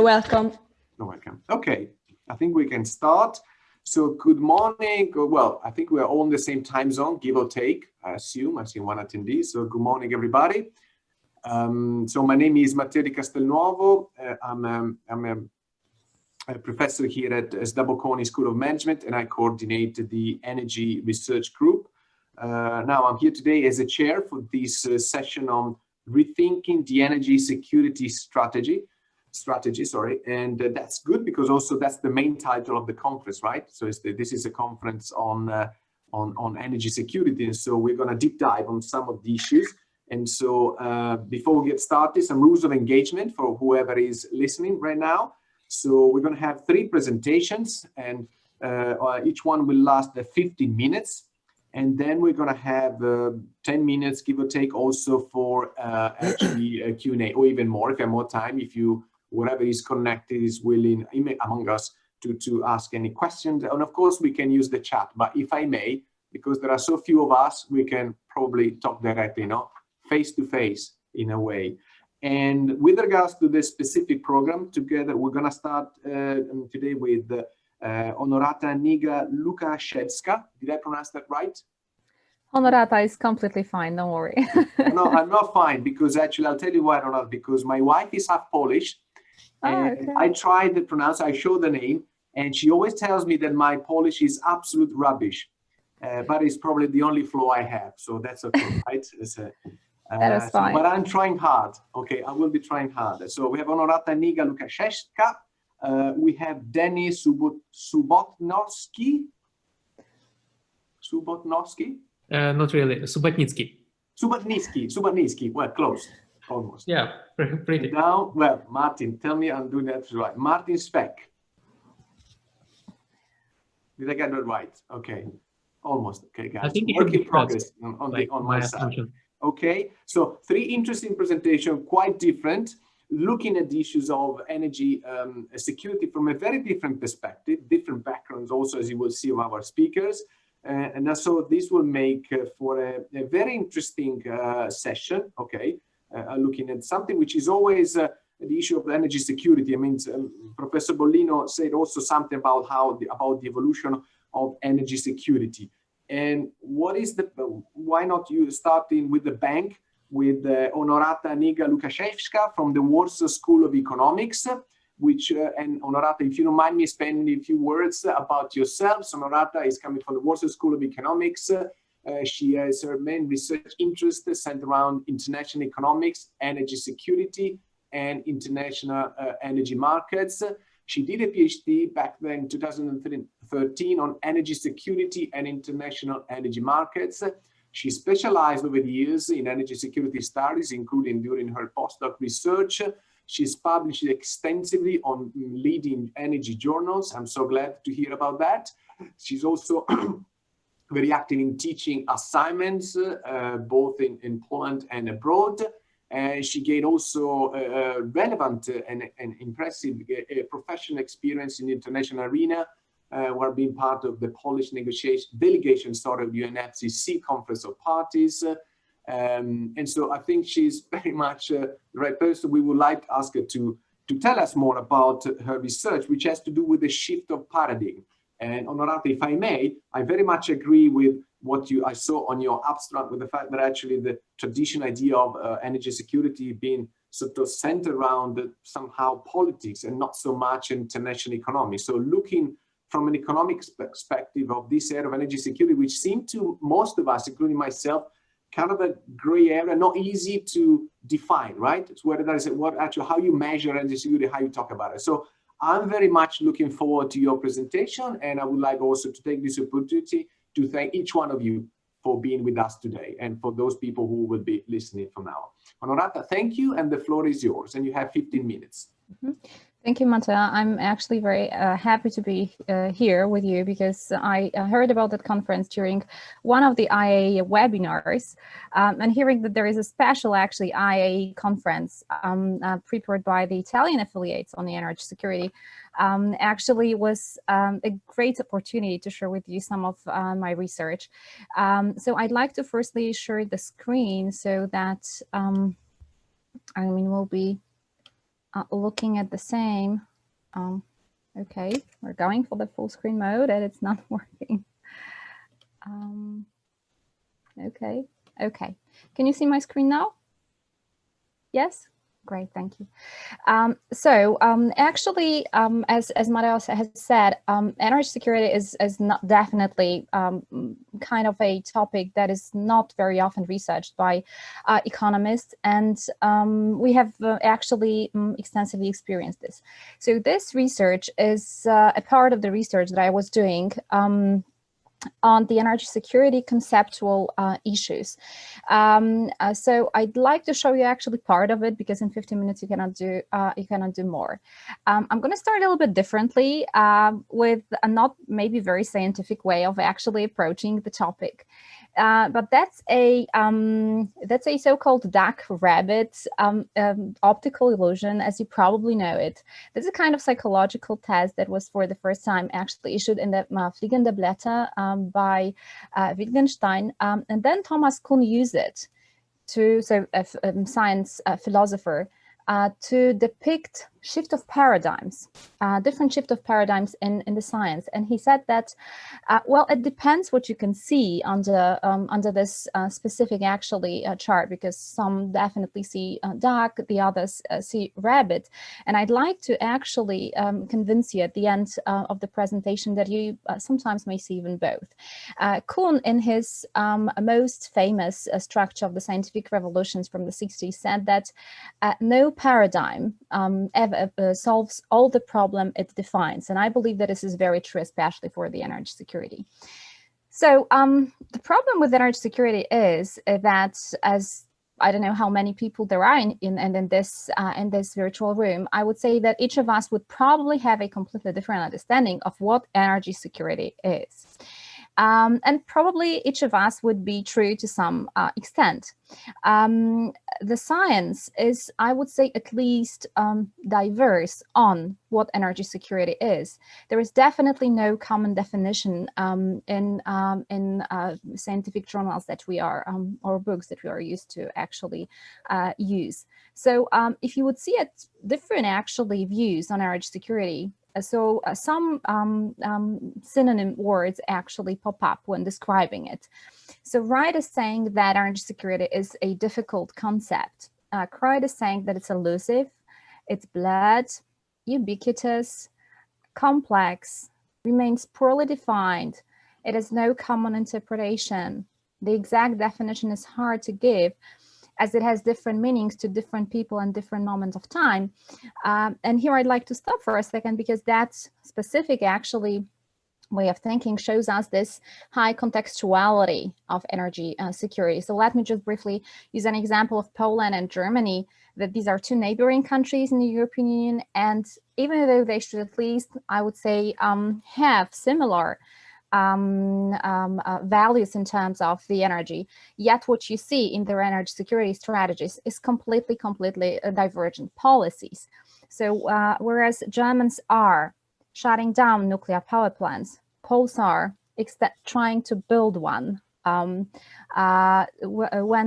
welcome. You're welcome. Okay, I think we can start. So good morning. Well, I think we are all in the same time zone, give or take, I assume. I've seen one attendee. So good morning, everybody. So my name is Matteo Di Castelnuovo. I'm a professor here at Bocconi School of Management, and I coordinate the Energy Research Group. Now I'm here today as a chair for this session on rethinking the energy security strategy, and that's good because also that's the main title of the conference, right? So this is a conference on energy security, and so we're going to deep dive on some of the issues. And so before we get started, some rules of engagement for whoever is listening right now. So we're going to have 3 presentations, and each one will last 15 minutes. And then we're going to have 10 minutes, give or take, also for actually a Q&A, or even more if you have more time, if whoever is connected is willing among us to ask any questions. And of course, we can use the chat. But if I may, because there are so few of us, we can probably talk directly, face to face in a way. And with regards to the specific program, together we're going to start today with Honorata Niga Lukashevska. Did I pronounce that right? Honorata is completely fine, don't worry. No, I'm not fine, because actually I'll tell you why, Honorata, because my wife is half Polish. And okay. I tried to pronounce, I show the name, and she always tells me that my Polish is absolute rubbish. But it's probably the only flaw I have, so that's okay, right? That is fine. But I'm trying hard. Okay, I will be trying hard. So we have Honorata Niga Lukashevska. We have Denis Subotnowski. Subotnowski? Not really. Subotnitsky. Subotnitsky. Well, close. Almost. Yeah, pretty. Now, well, Martin, tell me I'm doing that right. Martin Speck. Did I get that right? Okay. Almost. Okay, guys. I think work in progress on my side. Okay, so 3 interesting presentations, quite different, looking at the issues of energy security from a very different perspective, different backgrounds also, as you will see of our speakers. And so this will make for a very interesting session, okay, looking at something which is always the issue of energy security. I mean, Professor Bollino said also something about about the evolution of energy security. And why not you starting with the bank, with Honorata Niga Lukashevska from the Warsaw School of Economics, which, and Honorata, if you don't mind me spending a few words about yourself. So Honorata is coming from the Warsaw School of Economics. She has her main research interest centered around international economics, energy security, and international energy markets. She did a PhD back then in 2013 on energy security and international energy markets. She specialized over the years in energy security studies, including during her postdoc research. She's published extensively on leading energy journals. I'm so glad to hear about that. She's also very active in teaching assignments, both in Poland and abroad. And she gained also relevant and impressive professional experience in the international arena, while being part of the Polish delegation of the UNFCCC Conference of Parties. And so I think she's very much the right person. We would like to ask her to tell us more about her research, which has to do with the shift of paradigm. And Honorata, if I may, I very much agree with what I saw on your abstract, with the fact that actually the traditional idea of energy security being sort of centered around somehow politics and not so much international economy. So looking from an economic perspective of this area of energy security, which seemed to most of us, including myself, kind of a gray area, not easy to define, right? It's whether that is how you measure energy security, how you talk about it. So I'm very much looking forward to your presentation, and I would like also to take this opportunity to thank each one of you for being with us today, and for those people who will be listening from now on. Honorata, thank you, and the floor is yours, and you have 15 minutes. Mm-hmm. Thank you, Matteo. I'm actually very happy to be here with you, because I heard about that conference during one of the IAEE webinars, and hearing that there is a special actually IAEE conference prepared by the Italian affiliates on the energy security actually was a great opportunity to share with you some of my research. So I'd like to firstly share the screen so that we'll be looking at the same. Okay, we're going for the full screen mode and it's not working. Okay. Can you see my screen now? Yes? Great, thank you. Actually, as Mario has said, energy security is not definitely kind of a topic that is not very often researched by economists, and we have actually extensively experienced this. So this research is a part of the research that I was doing on the energy security conceptual issues. So I'd like to show you actually part of it, because in 15 minutes you cannot do more. I'm going to start a little bit differently with a not maybe very scientific way of actually approaching the topic. But that's a so-called dark rabbit optical illusion, as you probably know it. This is a kind of psychological test that was for the first time actually issued in the Fliegende Blätter by Wittgenstein, and then Thomas Kuhn used it to, science philosopher, to depict shift of paradigms, different shift of paradigms in the science. And he said that, well, it depends what you can see under this specific actually chart, because some definitely see dark, the others see rabbit. And I'd like to actually convince you at the end of the presentation that you sometimes may see even both. Kuhn, in his most famous structure of the scientific revolutions from the 60s, said that no paradigm ever solves all the problem it defines. And I believe that this is very true, especially for the energy security. So the problem with energy security is that, as I don't know how many people there are in this virtual room, I would say that each of us would probably have a completely different understanding of what energy security is. And probably each of us would be true to some extent. The science is, I would say, at least diverse on what energy security is. There is definitely no common definition in scientific journals that we are, or books that we are used to actually use. So if you would see different actually views on energy security, so some synonym words actually pop up when describing it. So Wright is saying that energy security is a difficult concept. Croyd is saying that it's elusive, it's blurred, ubiquitous, complex, remains poorly defined, it has no common interpretation. The exact definition is hard to give, as it has different meanings to different people and different moments of time. And here I'd like to stop for a second, because that specific actually way of thinking shows us this high contextuality of energy security. So let me just briefly use an example of Poland and Germany, that these are two neighboring countries in the European Union, and even though they should at least, I would say, have similar values in terms of the energy, yet what you see in their energy security strategies is completely divergent policies. So whereas Germans are shutting down nuclear power plants, Poles are trying to build one. When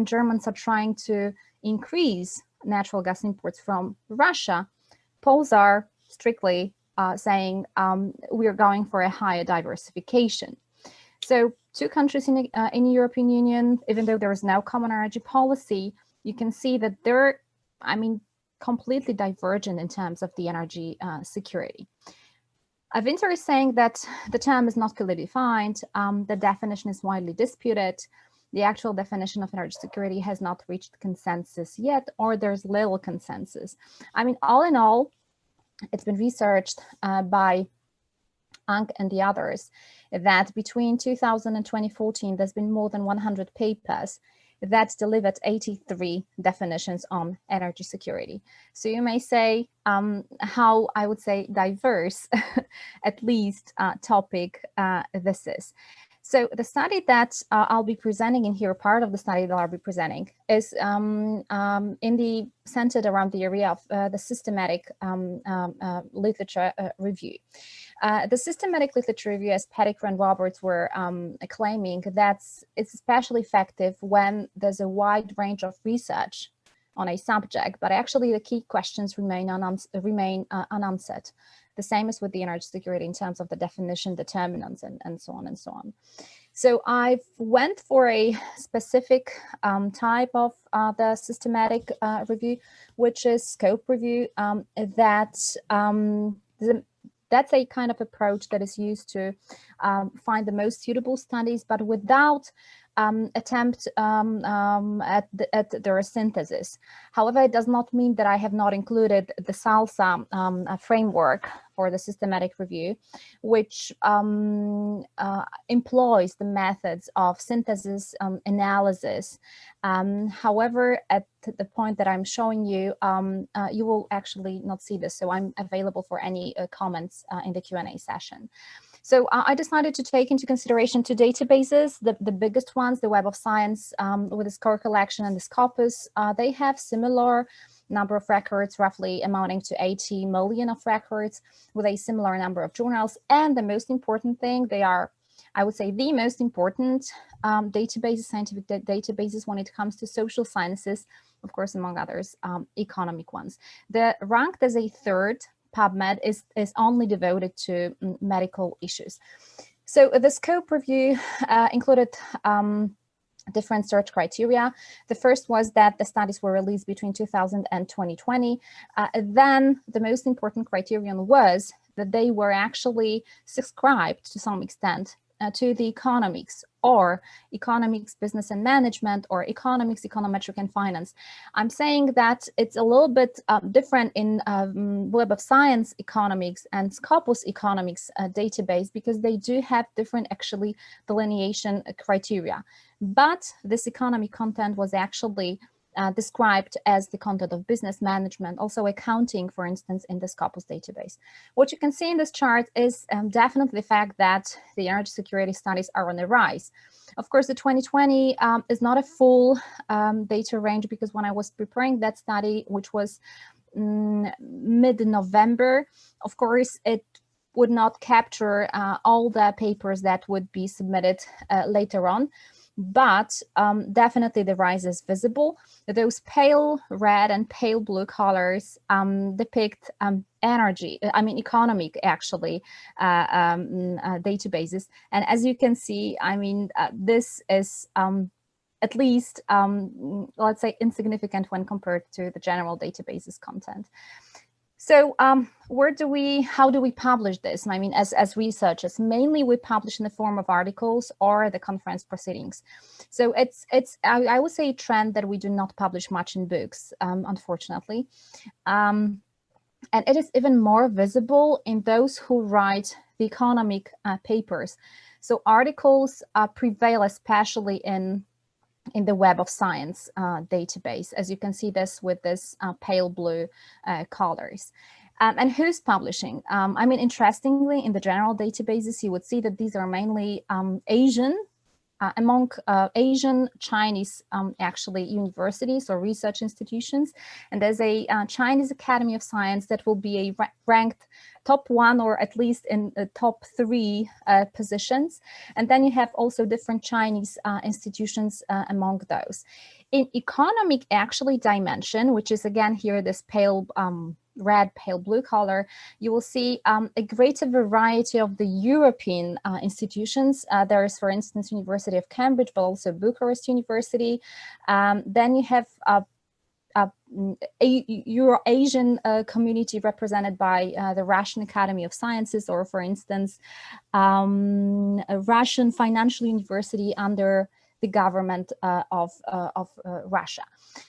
Germans are trying to increase natural gas imports from Russia, Poles are strictly saying we are going for a higher diversification. So two countries in the European Union, even though there is no common energy policy, you can see that they're, completely divergent in terms of the energy security. Winter is saying that the term is not clearly defined, the definition is widely disputed, the actual definition of energy security has not reached consensus yet, or there's little consensus. All in all, it's been researched by Ank and the others that between 2000 and 2014, there's been more than 100 papers that delivered 83 definitions on energy security. So you may say how, I would say, diverse, at least, topic this is. So the study that I'll be presenting in here, part of the study that I'll be presenting, is centered around the area of the systematic literature review. The systematic literature review, as Pettigrew and Roberts were claiming, that it's especially effective when there's a wide range of research on a subject, but actually the key questions remain unanswered. The same as with the energy security in terms of the definition, determinants, and so on and so on. So I went for a specific type of the systematic review, which is scope review. That's a kind of approach that is used to find the most suitable studies, but without attempt at their synthesis. However, it does not mean that I have not included the SALSA framework for the systematic review, which employs the methods of synthesis, analysis. However, at the point that I'm showing you, you will actually not see this, so I'm available for any comments in the Q&A session. So I decided to take into consideration two databases, the biggest ones, the Web of Science with the score collection and the Scopus. They have similar number of records, roughly amounting to 80 million of records, with a similar number of journals. And the most important thing, they are, I would say, the most important databases, scientific databases when it comes to social sciences, of course, among others, economic ones. They're ranked as a third. PubMed is only devoted to medical issues. So the scope review included different search criteria. The first was that the studies were released between 2000 and 2020. Then the most important criterion was that they were actually subscribed to some extent to the economics, or economics, business and management, or economics, econometric and finance. I'm saying that it's a little bit different in Web of Science economics and Scopus economics database, because they do have different actually delineation criteria. But this economic content was actually described as the content of business management, also accounting, for instance, in the Scopus database. What you can see in this chart is definitely the fact that the energy security studies are on the rise. Of course, the 2020 is not a full data range, because when I was preparing that study, which was mid-November, of course, it would not capture all the papers that would be submitted later on. But definitely the rise is visible. Those pale red and pale blue colors depict economic actually databases. And as you can see, this is at least, let's say, insignificant when compared to the general databases content. So how do we publish this? As researchers, mainly we publish in the form of articles or the conference proceedings. So it's I would say a trend that we do not publish much in books, unfortunately. And it is even more visible in those who write the economic papers. So articles prevail, especially in the Web of Science database, as you can see this with this pale blue colors. And who's publishing? Interestingly, in the general databases, you would see that these are mainly Asian, among Asian, Chinese, actually, universities or research institutions. And there's a Chinese Academy of Science that will be a ranked top 1 or at least in the top 3 positions. And then you have also different Chinese institutions among those. In economic actually dimension, which is again here this pale red, pale blue color, you will see a greater variety of the European institutions. There is, for instance, University of Cambridge, but also Bucharest University. Then you have Euro-Asian community represented by the Russian Academy of Sciences, or for instance, a Russian financial university under the government of Russia.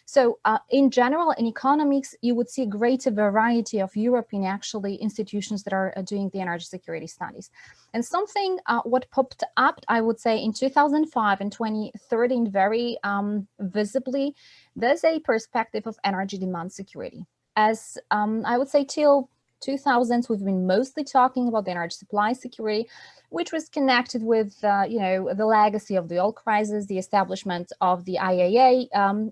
So in general, in economics, you would see a greater variety of European actually institutions that are doing the energy security studies. And something what popped up, I would say, in 2005 and 2013 very visibly, there's a perspective of energy demand security. As I would say till 2000s, we've been mostly talking about the energy supply security, which was connected with, the legacy of the oil crisis, the establishment of the IAEA,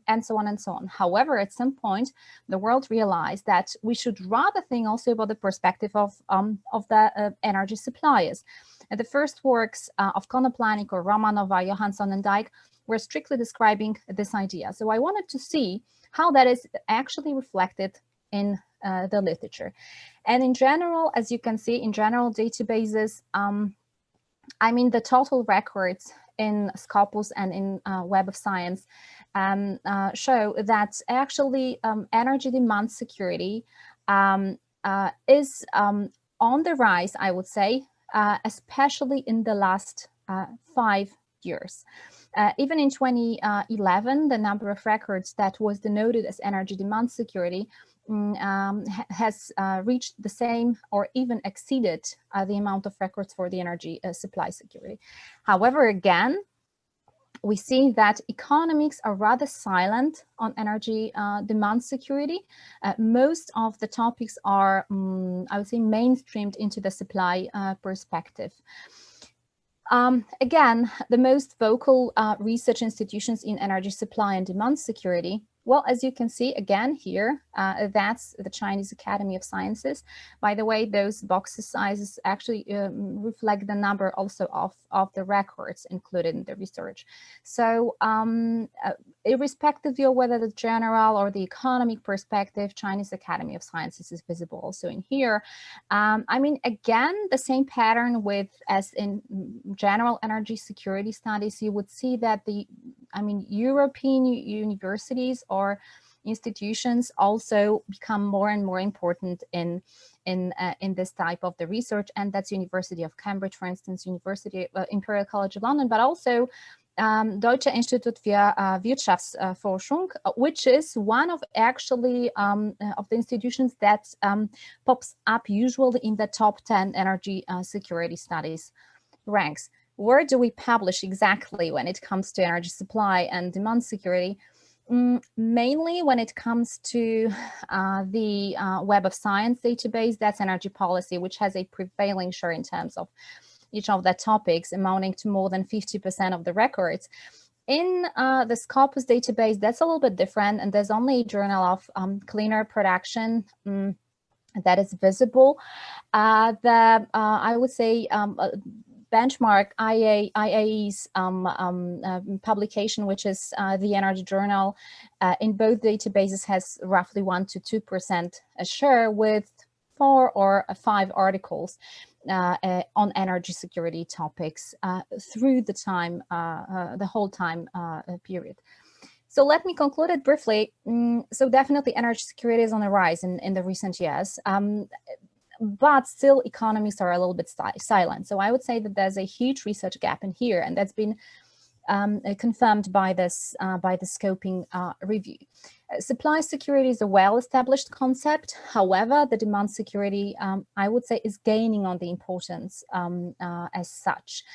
and so on and so on. However, at some point, the world realized that we should rather think also about the perspective of the energy suppliers. And the first works of Konoplanik or Romanova, Johansson and Dyke were strictly describing this idea. So I wanted to see how that is actually reflected in the literature. And in general, as you can see, in general databases, I mean, the total records in Scopus and in Web of Science show that actually energy demand security is on the rise, I would say, especially in the last 5 years. Even in 2011, the number of records that was denoted as energy demand security has reached the same or even exceeded the amount of records for the energy supply security. However, again, we see that economics are rather silent on energy demand security. Most of the topics are, I would say, mainstreamed into the supply perspective. Again, the most vocal research institutions in energy supply and demand security, well, as you can see again here, that's the Chinese Academy of Sciences. By the way, those boxes sizes actually reflect the number also of the records included in the research. So irrespective of whether the general or the economic perspective, Chinese Academy of Sciences is visible also in here. I mean, again, the same pattern as in general energy security studies, you would see that European universities or institutions also become more and more important in this type of the research, and that's University of Cambridge, for instance, Imperial College of London, but also Deutsche Institut für Wirtschaftsforschung, which is one of actually of the institutions that pops up usually in the top 10 energy security studies ranks. Where do we publish exactly when it comes to energy supply and demand security? Mainly when it comes to the Web of Science database, that's energy policy, which has a prevailing share in terms of each of the topics, amounting to more than 50% of the records. In the Scopus database, that's a little bit different, and there's only a journal of cleaner production that is visible. I would say benchmark AIEE's publication, which is the Energy Journal, in both databases has roughly 1 to 2% share, with 4 or 5 articles on energy security topics through the time, the whole time period. So let me conclude it briefly. So definitely energy security is on the rise in the recent years. But still economists are a little bit silent. So I would say that there's a huge research gap in here, and that's been confirmed by the scoping review. Supply security is a well-established concept. However, the demand security, I would say, is gaining on the importance as such.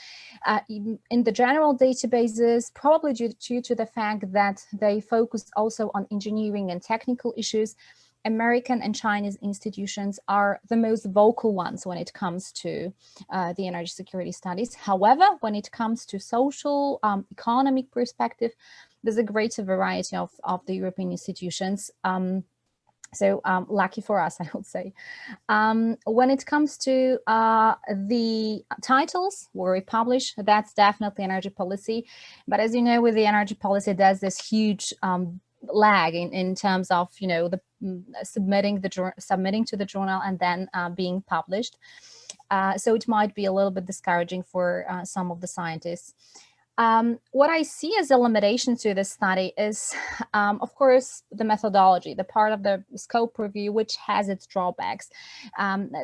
In the general databases, probably due to the fact that they focus also on engineering and technical issues, American and Chinese institutions are the most vocal ones when it comes to the energy security studies. However, when it comes to social, economic perspective, there's a greater variety of the European institutions. So lucky for us, I would say. When it comes to the titles where we publish, that's definitely energy policy. But as you know, with the energy policy, there's this huge lag in terms of, you know, the submitting to the journal and then being published. So it might be a little bit discouraging for some of the scientists. What I see as a limitation to this study is, of course, the methodology, the part of the scope review, which has its drawbacks.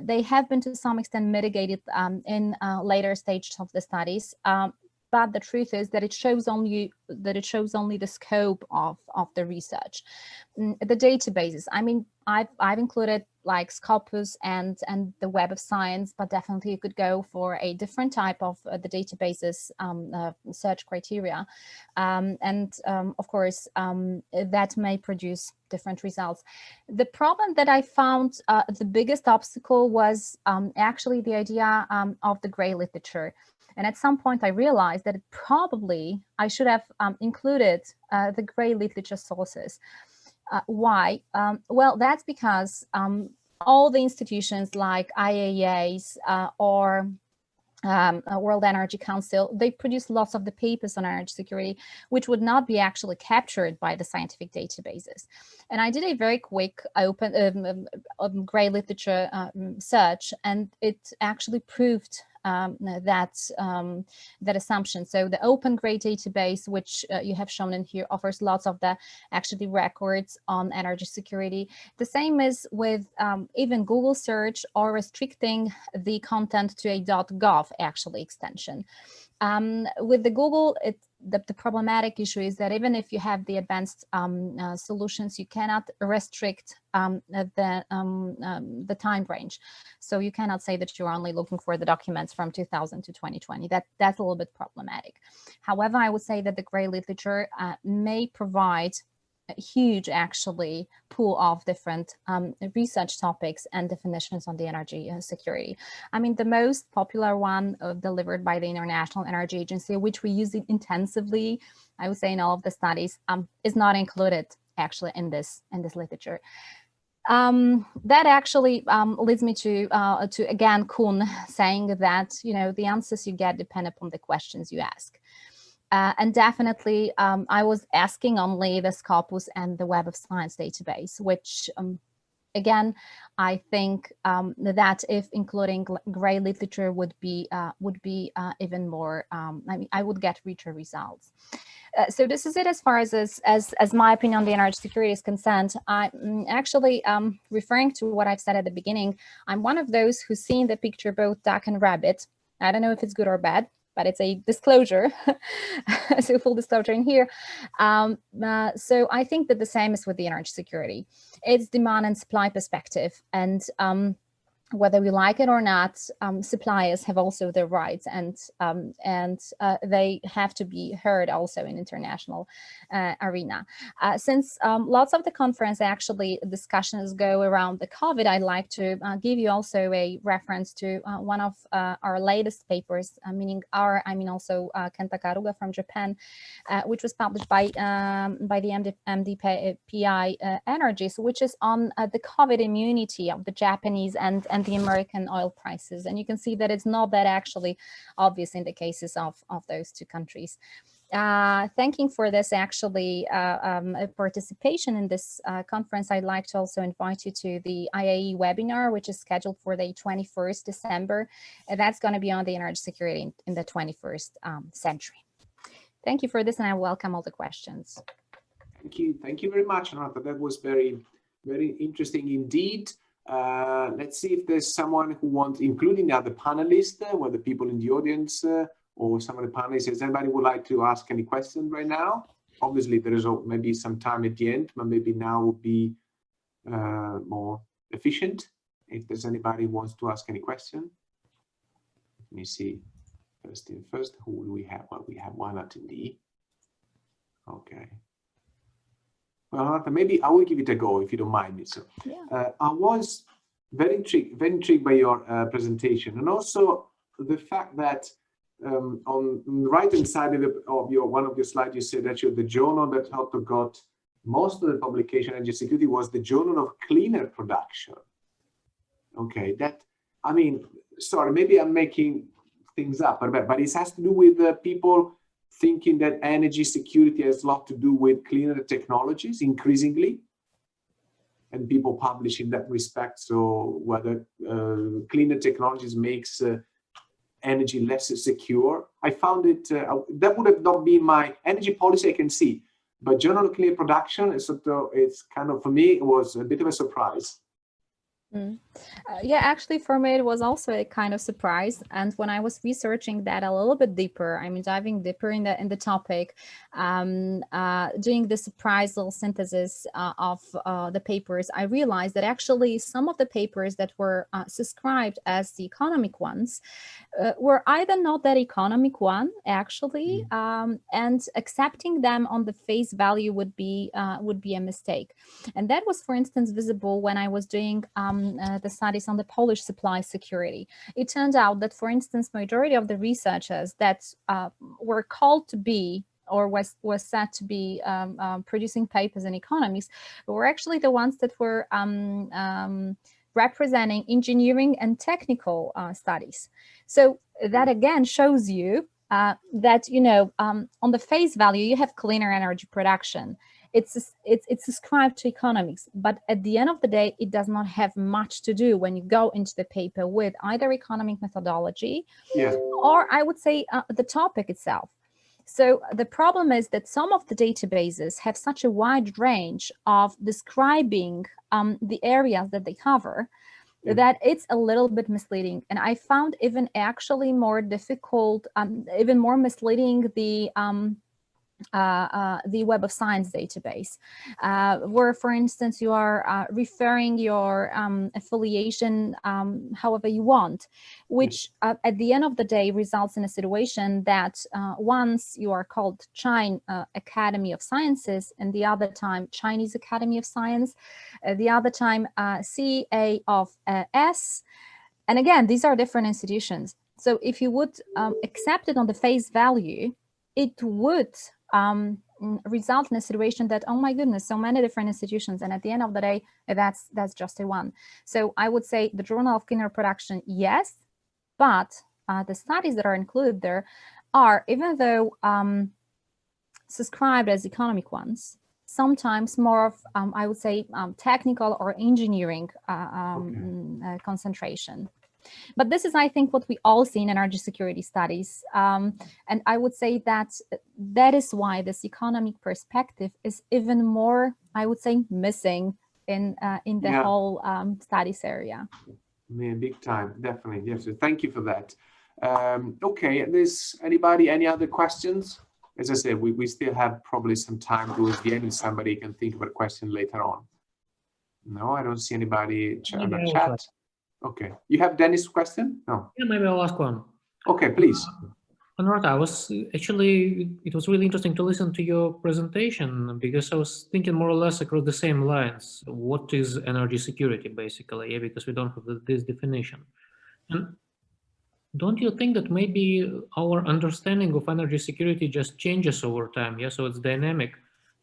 They have been to some extent mitigated in later stages of the studies. But the truth is that it shows only the scope of the research. The databases, I mean, I've included like Scopus and the Web of Science, but definitely you could go for a different type of the databases search criteria. Of course, that may produce different results. The problem that I found, the biggest obstacle was actually the idea of the gray literature. And at some point I realized that probably I should have included the gray literature sources. Why? Well, that's because all the institutions like IAEAs or World Energy Council, they produce lots of the papers on energy security, which would not be actually captured by the scientific databases. And I did a very quick open gray literature search, and it actually proved that assumption. So the Open Gray database, which you have shown in here, offers lots of the actually records on energy security. The same is with even Google search or restricting the content to a .gov actually extension. With the Google, the problematic issue is that even if you have the advanced solutions, you cannot restrict the time range. So you cannot say that you're only looking for the documents from 2000 to 2020. That's a little bit problematic. However, I would say that the gray literature may provide a huge actually pool of different research topics and definitions on the energy security. I mean, the most popular one delivered by the International Energy Agency, which we use it intensively, I would say in all of the studies, is not included actually in this literature. That actually leads me to again Kuhn saying that, you know, the answers you get depend upon the questions you ask. And definitely, I was asking only the Scopus and the Web of Science database, which, again, I think that if including gray literature would be even more. I mean, I would get richer results. So this is it as far as my opinion on the energy security is concerned. I'm actually referring to what I've said at the beginning. I'm one of those who's seen the picture both duck and rabbit. I don't know if it's good or bad, but it's a disclosure, so full disclosure in here. So I think that the same is with the energy security. It's demand and supply perspective, and whether we like it or not, suppliers have also their rights, and they have to be heard also in international arena. Since lots of the conference actually discussions go around the COVID, I'd like to give you also a reference to one of our latest papers, I mean also Kenta Karuga from Japan, which was published by the MDPI Energies, which is on the COVID immunity of the Japanese and the American oil prices. And you can see that it's not that actually obvious in the cases of those two countries. Thanking for this actually participation in this conference, I'd like to also invite you to the IAEE webinar, which is scheduled for the 21st December. And that's going to be on the energy security in the 21st century. Thank you for this, and I welcome all the questions. Thank you very much, Renata. That was very, very interesting indeed. Let's see if there's someone who wants, including the other panelists, or the people in the audience, or some of the panelists, if anybody would like to ask any question right now. Obviously, there is maybe some time at the end, but maybe now would be more efficient. If there's anybody who wants to ask any question. Let me see. First, who do we have? Well, we have one attendee. Okay. Well, maybe I will give it a go if you don't mind me. So, yeah. I was very intrigued by your presentation, and also the fact that on the right-hand side of one of your slides, you said that the journal that helped got most of the publication energy security was the Journal of Cleaner Production. Okay, I mean, sorry, maybe I'm making things up, but it has to do with people thinking that energy security has a lot to do with cleaner technologies increasingly, and people publish in that respect. So whether cleaner technologies makes energy less secure. I found it, that would have not been my energy policy, I can see, but Journal of Cleaner Production, it's kind of, for me, it was a bit of a surprise. Yeah, actually for me it was also a kind of surprise, and when I was researching that a little bit deeper, I mean diving deeper in the topic, doing the surprise little synthesis of the papers, I realized that actually some of the papers that were subscribed as the economic ones were either not that economic one actually, and accepting them on the face value would be a mistake. And that was, for instance, visible when I was doing the studies on the Polish supply security. It turned out that, for instance, majority of the researchers that were called to be or was said to be producing papers in economics were actually the ones that were representing engineering and technical studies. So that again shows you that, you know, on the face value, you have cleaner energy production. It's ascribed to economics, but at the end of the day, it does not have much to do when you go into the paper with either economic methodology, or I would say the topic itself. So the problem is that some of the databases have such a wide range of describing the areas that they cover, that it's a little bit misleading. And I found even actually more difficult, even more misleading, the Web of Science database, where, for instance, you are referring your affiliation however you want, which at the end of the day results in a situation that once you are called China Academy of Sciences, and the other time Chinese Academy of Science, the other time CA of S. And again, these are different institutions. So if you would accept it on the face value, it would result in a situation that, oh my goodness, so many different institutions, and at the end of the day, that's just a one. So I would say the Journal of Cleaner Production, yes, but the studies that are included there are, even though subscribed as economic ones, sometimes more of, I would say, technical or engineering concentration. But this is, I think, what we all see in energy security studies. And I would say that that is why this economic perspective is even more, I would say, missing in the whole studies area. Yeah, big time, definitely. Yes, so thank you for that. Okay, there's anybody, any other questions? As I said, we still have probably some time towards the end, and somebody can think of a question later on. No, I don't see anybody in the chat. Okay, you have Dennis' question? No. Yeah, maybe I'll ask one. Okay, please. Anurata, it was really interesting to listen to your presentation, because I was thinking more or less across the same lines. What is energy security, basically? Yeah, because we don't have this definition. And don't you think that maybe our understanding of energy security just changes over time? Yeah, so it's dynamic.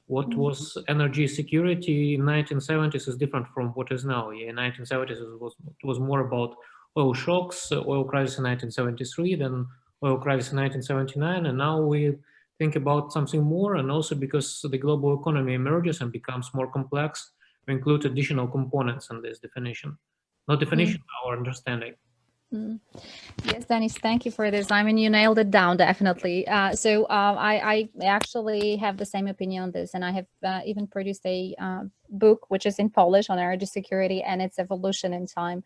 What was energy security in 1970s is different from what is now. Yeah, in 1970s it was more about oil shocks, oil crisis in 1973, then oil crisis in 1979, and now we think about something more. And also because the global economy emerges and becomes more complex, we include additional components in this definition. Not definition, our understanding. Yes, Dennis, thank you for this. I mean, you nailed it down, definitely. I actually have the same opinion on this, and I have even produced a book which is in Polish on energy security and its evolution in time.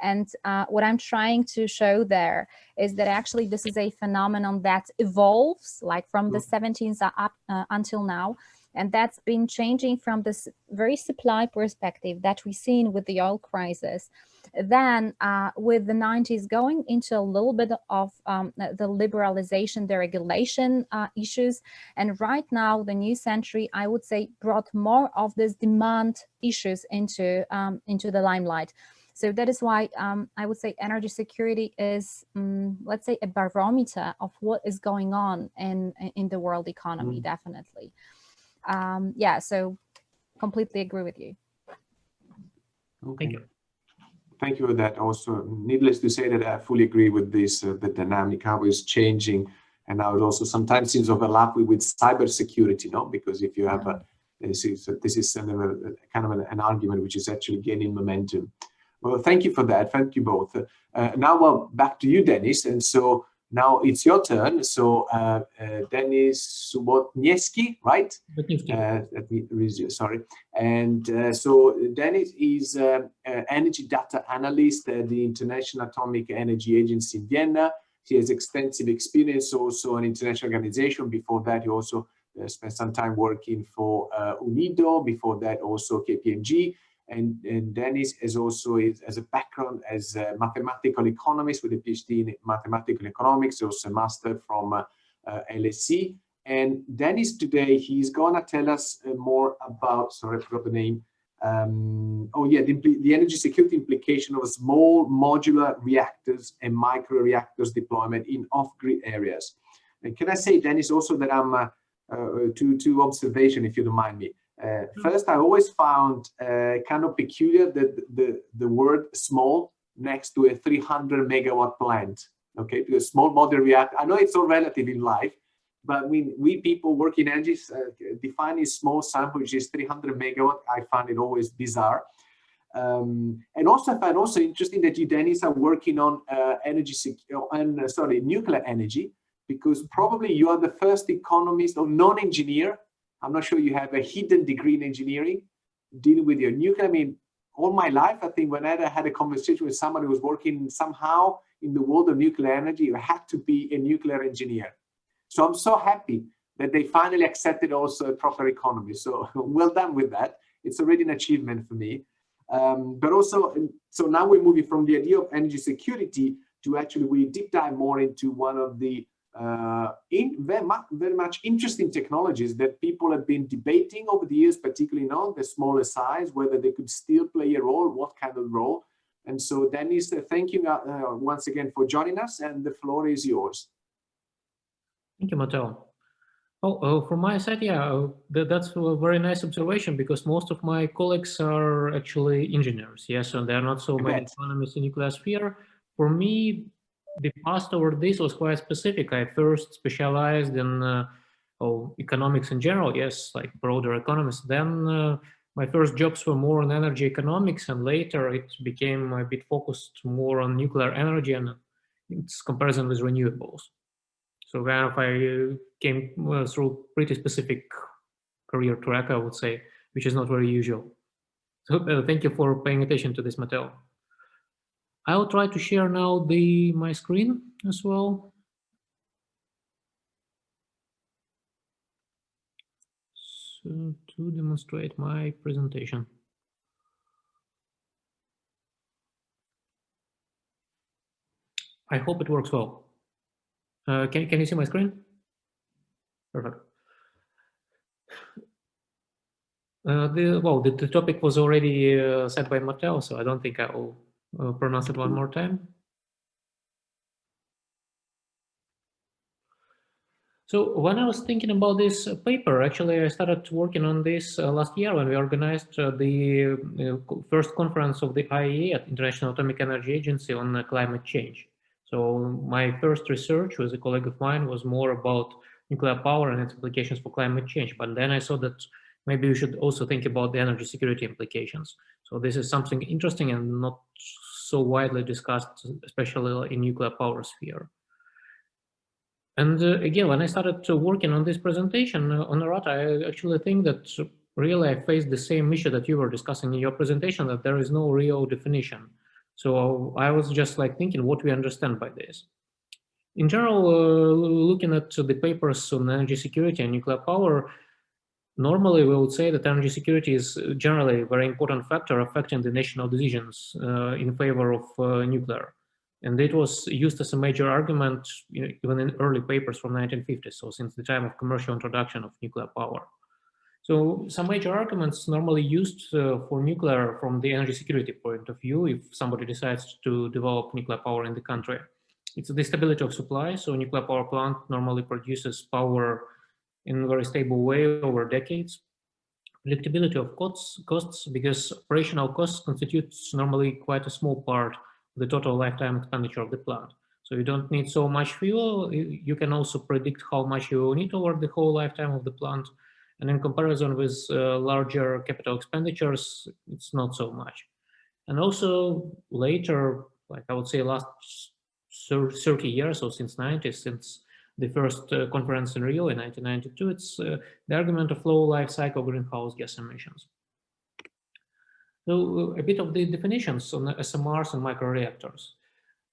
And what I'm trying to show there is that actually this is a phenomenon that evolves, like from the 70s up until now. And that's been changing from this very supply perspective that we've seen with the oil crisis. Then with the 90s going into a little bit of the liberalization, the regulation issues. And right now, the new century, I would say, brought more of this demand issues into the limelight. So that is why I would say energy security is, let's say, a barometer of what is going on in the world economy, definitely. Yeah, so completely agree with you. Okay. Thank you. Thank you for that. Also, needless to say that I fully agree with this, the dynamic, how it's changing, and now it also sometimes seems overlap with cybersecurity, no? Because if you have this is kind of an argument which is actually gaining momentum. Well, thank you for that. Thank you both. Now, back to you, Dennis. And so now it's your turn. So Dennis Subotniewski, right? Let me read, sorry. And so Dennis is energy data analyst at the International Atomic Energy Agency in Vienna. He has extensive experience also in international organization. Before that, he also spent some time working for UNIDO. Before that, also KPMG. And Dennis has a background as a mathematical economist with a PhD in mathematical economics, also a master from LSE. And Dennis today, he's gonna tell us more about, sorry, I forgot the name. The energy security implication of small modular reactors and microreactors deployment in off-grid areas. And can I say, Dennis, also that I'm two observations, if you don't mind me. First, I always found kind of peculiar that the word small next to a 300 megawatt plant. Okay, because small modular reactor, I know it's all relative in life, but we people work in energy, defining small sample, which is 300 megawatt, I find it always bizarre. And also I find also interesting that you, Dennis, are working on nuclear energy, because probably you are the first economist or non-engineer. I'm not sure you have a hidden degree in engineering dealing with your nuclear. I mean, all my life, I think whenever I had a conversation with somebody who was working somehow in the world of nuclear energy, you had to be a nuclear engineer. So I'm so happy that they finally accepted also a proper economy. So well done with that. It's already an achievement for me. But also, so now we're moving from the idea of energy security to actually we deep dive more into one of the very much interesting technologies that people have been debating over the years, particularly on the smaller size, whether they could still play a role, what kind of role. And so Dennis, thank you once again for joining us, and the floor is yours. Thank you, Matteo. From my side, yeah, that's a very nice observation, because most of my colleagues are actually engineers, yes, and there are not so many economists in nuclear sphere. For me, the past over this was quite specific. I first specialized in economics in general, yes, like broader economists. Then my first jobs were more on energy economics, and later it became a bit focused more on nuclear energy and its comparison with renewables. So kind of I came through pretty specific career track, I would say, which is not very usual. So thank you for paying attention to this, Matteo. I'll try to share now my screen as well. So to demonstrate my presentation. I hope it works well. Can you see my screen? Perfect. The topic was already said by Matteo, so I don't think I will pronounce it one more time. So when I was thinking about this paper, actually I started working on this last year when we organized the first conference of the IAEE at International Atomic Energy Agency on climate change. So my first research with a colleague of mine was more about nuclear power and its implications for climate change. But then I saw that maybe we should also think about the energy security implications. So this is something interesting and not so widely discussed, especially in nuclear power sphere. And again, when I started working on this presentation on Narata, I actually think that really I faced the same issue that you were discussing in your presentation, that there is no real definition. So I was just like thinking what we understand by this. In general, looking at the papers on energy security and nuclear power, normally we would say that energy security is generally a very important factor affecting the national decisions in favor of nuclear. And it was used as a major argument even in early papers from 1950s, so since the time of commercial introduction of nuclear power. So some major arguments normally used for nuclear from the energy security point of view, if somebody decides to develop nuclear power in the country. It's the stability of supply, so nuclear power plant normally produces power in a very stable way over decades. Predictability of costs, because operational costs constitutes normally quite a small part the total lifetime expenditure of the plant. So you don't need so much fuel. You can also predict how much you will need over the whole lifetime of the plant. And in comparison with larger capital expenditures, it's not so much. And also later, like I would say last 30 years or since 90s, since the first conference in Rio in 1992, it's the argument of low life cycle greenhouse gas emissions. So a bit of the definitions on SMRs and microreactors.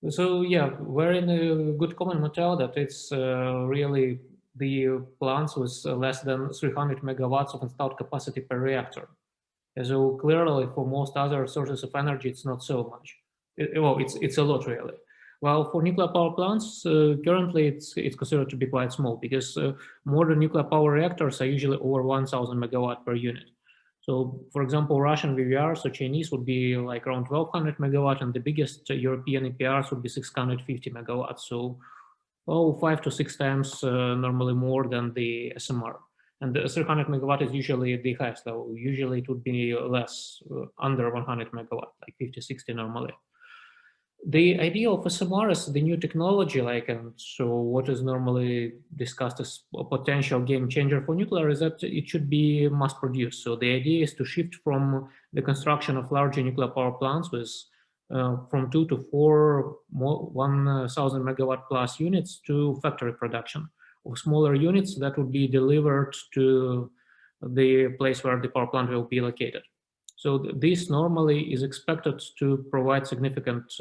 So yeah, very good comment, Matteo, that it's really the plants with less than 300 megawatts of installed capacity per reactor. So clearly for most other sources of energy, it's not so much. It's a lot really. While for nuclear power plants, currently it's considered to be quite small, because modern nuclear power reactors are usually over 1,000 megawatt per unit. So, for example, Russian VVR, so Chinese would be like around 1,200 megawatt, and the biggest European EPRs would be 650 megawatts. So, 5 to 6 times normally more than the SMR. And the 300 megawatt is usually the highest level. Usually it would be less, under 100 megawatt, like 50, 60 normally. The idea of SMR is the new technology, and so what is normally discussed as a potential game changer for nuclear is that it should be mass produced. So the idea is to shift from the construction of larger nuclear power plants with from 2 to 4 1,000 megawatt plus units to factory production of smaller units that would be delivered to the place where the power plant will be located. So this normally is expected to provide significant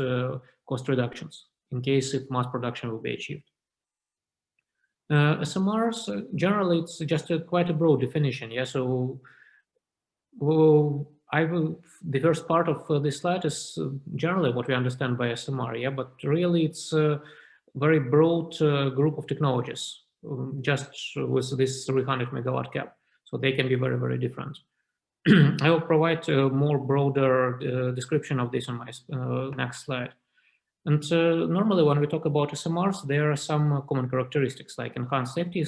cost reductions in case if mass production will be achieved. SMRs, generally, it's just quite a broad definition. Yeah, so the first part of this slide is generally what we understand by SMR. Yeah, but really it's a very broad group of technologies, just with this 300 megawatt cap. So they can be very, very different. I will provide a more broader description of this on my next slide. And normally when we talk about SMRs, there are some common characteristics like enhanced safety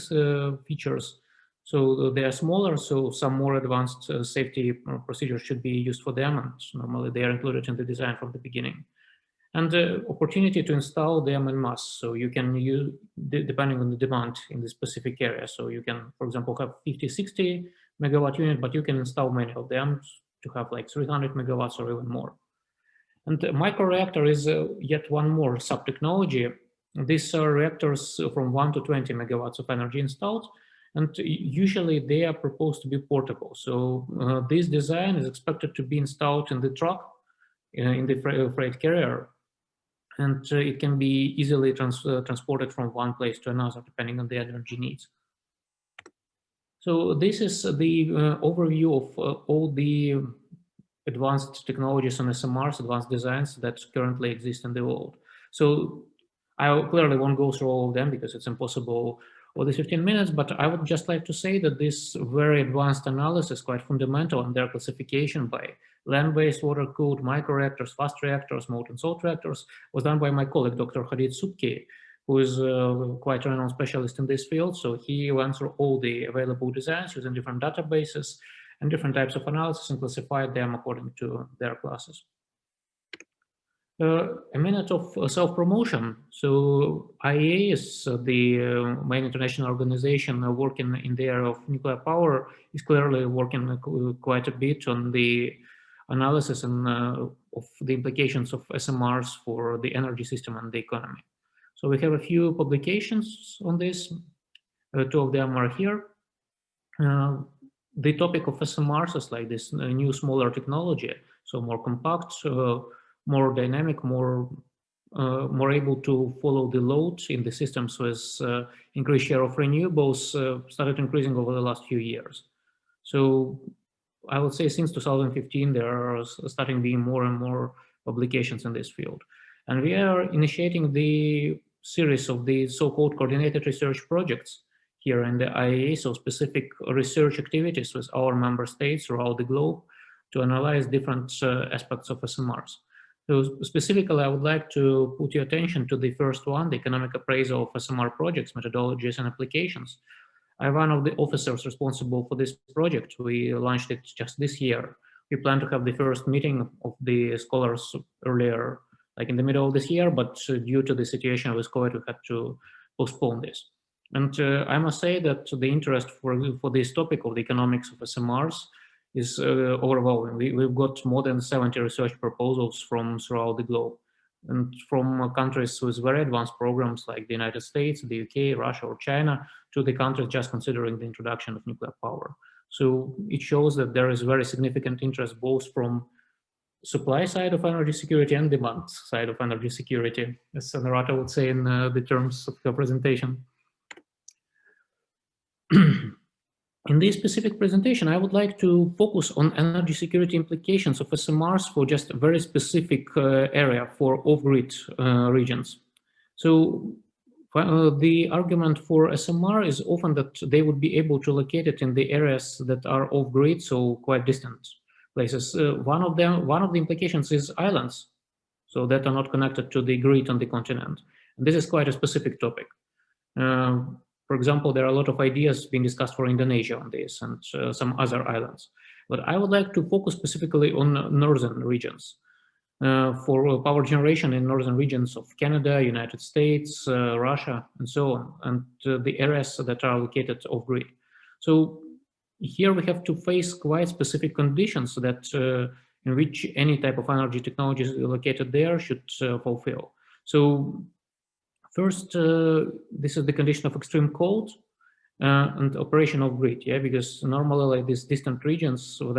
features. So they are smaller, so some more advanced safety procedures should be used for them, and normally they are included in the design from the beginning. And the opportunity to install them en masse, so you can use, depending on the demand in the specific area. So you can, for example, have 50, 60 megawatt unit, but you can install many of them to have like 300 megawatts or even more. And the microreactor is yet one more sub-technology. These are reactors from 1 to 20 megawatts of energy installed, and usually they are proposed to be portable. So this design is expected to be installed in the truck, in the freight carrier, and it can be easily transported from one place to another, depending on the energy needs. So this is the overview of all the advanced technologies on SMRs, advanced designs that currently exist in the world. So I clearly won't go through all of them because it's impossible for the 15 minutes, but I would just like to say that this very advanced analysis, quite fundamental in their classification by land-based, water-cooled, microreactors, fast reactors, molten salt reactors, was done by my colleague, Dr. Hadid Subki, who is quite a renowned specialist in this field. So he went through all the available designs using different databases and different types of analysis and classified them according to their classes. A minute of self-promotion. So IAEA is the main international organization working in the area of nuclear power, is clearly working quite a bit on the analysis and of the implications of SMRs for the energy system and the economy. So we have a few publications on this. Two of them are here. The topic of SMRs is like this new, smaller technology, so more compact, more dynamic, more able to follow the load in the systems with increased share of renewables started increasing over the last few years. So I would say since 2015, there are starting being more and more publications in this field. And we are initiating the series of the so-called coordinated research projects here in the IAEA, so specific research activities with our member states throughout the globe to analyze different aspects of SMRs. So specifically, I would like to put your attention to the first one, the economic appraisal of SMR projects, methodologies, and applications. I'm one of the officers responsible for this project. We launched it just this year. We plan to have the first meeting of the scholars earlier, like in the middle of this year, but due to the situation with COVID, we had to postpone this. And I must say that the interest for this topic of the economics of SMRs is overwhelming. We've got more than 70 research proposals from throughout the globe, and from countries with very advanced programs like the United States, the UK, Russia, or China, to the countries just considering the introduction of nuclear power. So it shows that there is very significant interest both from supply side of energy security and demand side of energy security, as Narata would say in the terms of her presentation. In this specific presentation, I would like to focus on energy security implications of SMRs for just a very specific area for off-grid regions. So the argument for SMR is often that they would be able to locate it in the areas that are off-grid, so quite distant places. One of the implications is islands, so that are not connected to the grid on the continent. And this is quite a specific topic. For example, there are a lot of ideas being discussed for Indonesia on this and some other islands. But I would like to focus specifically on northern regions. for power generation in northern regions of Canada, United States, Russia, and so on, and the areas that are located off-grid. So here we have to face quite specific conditions that in which any type of energy technology located there should fulfill. So first, this is the condition of extreme cold and operation of grid, yeah, because normally like these distant regions, so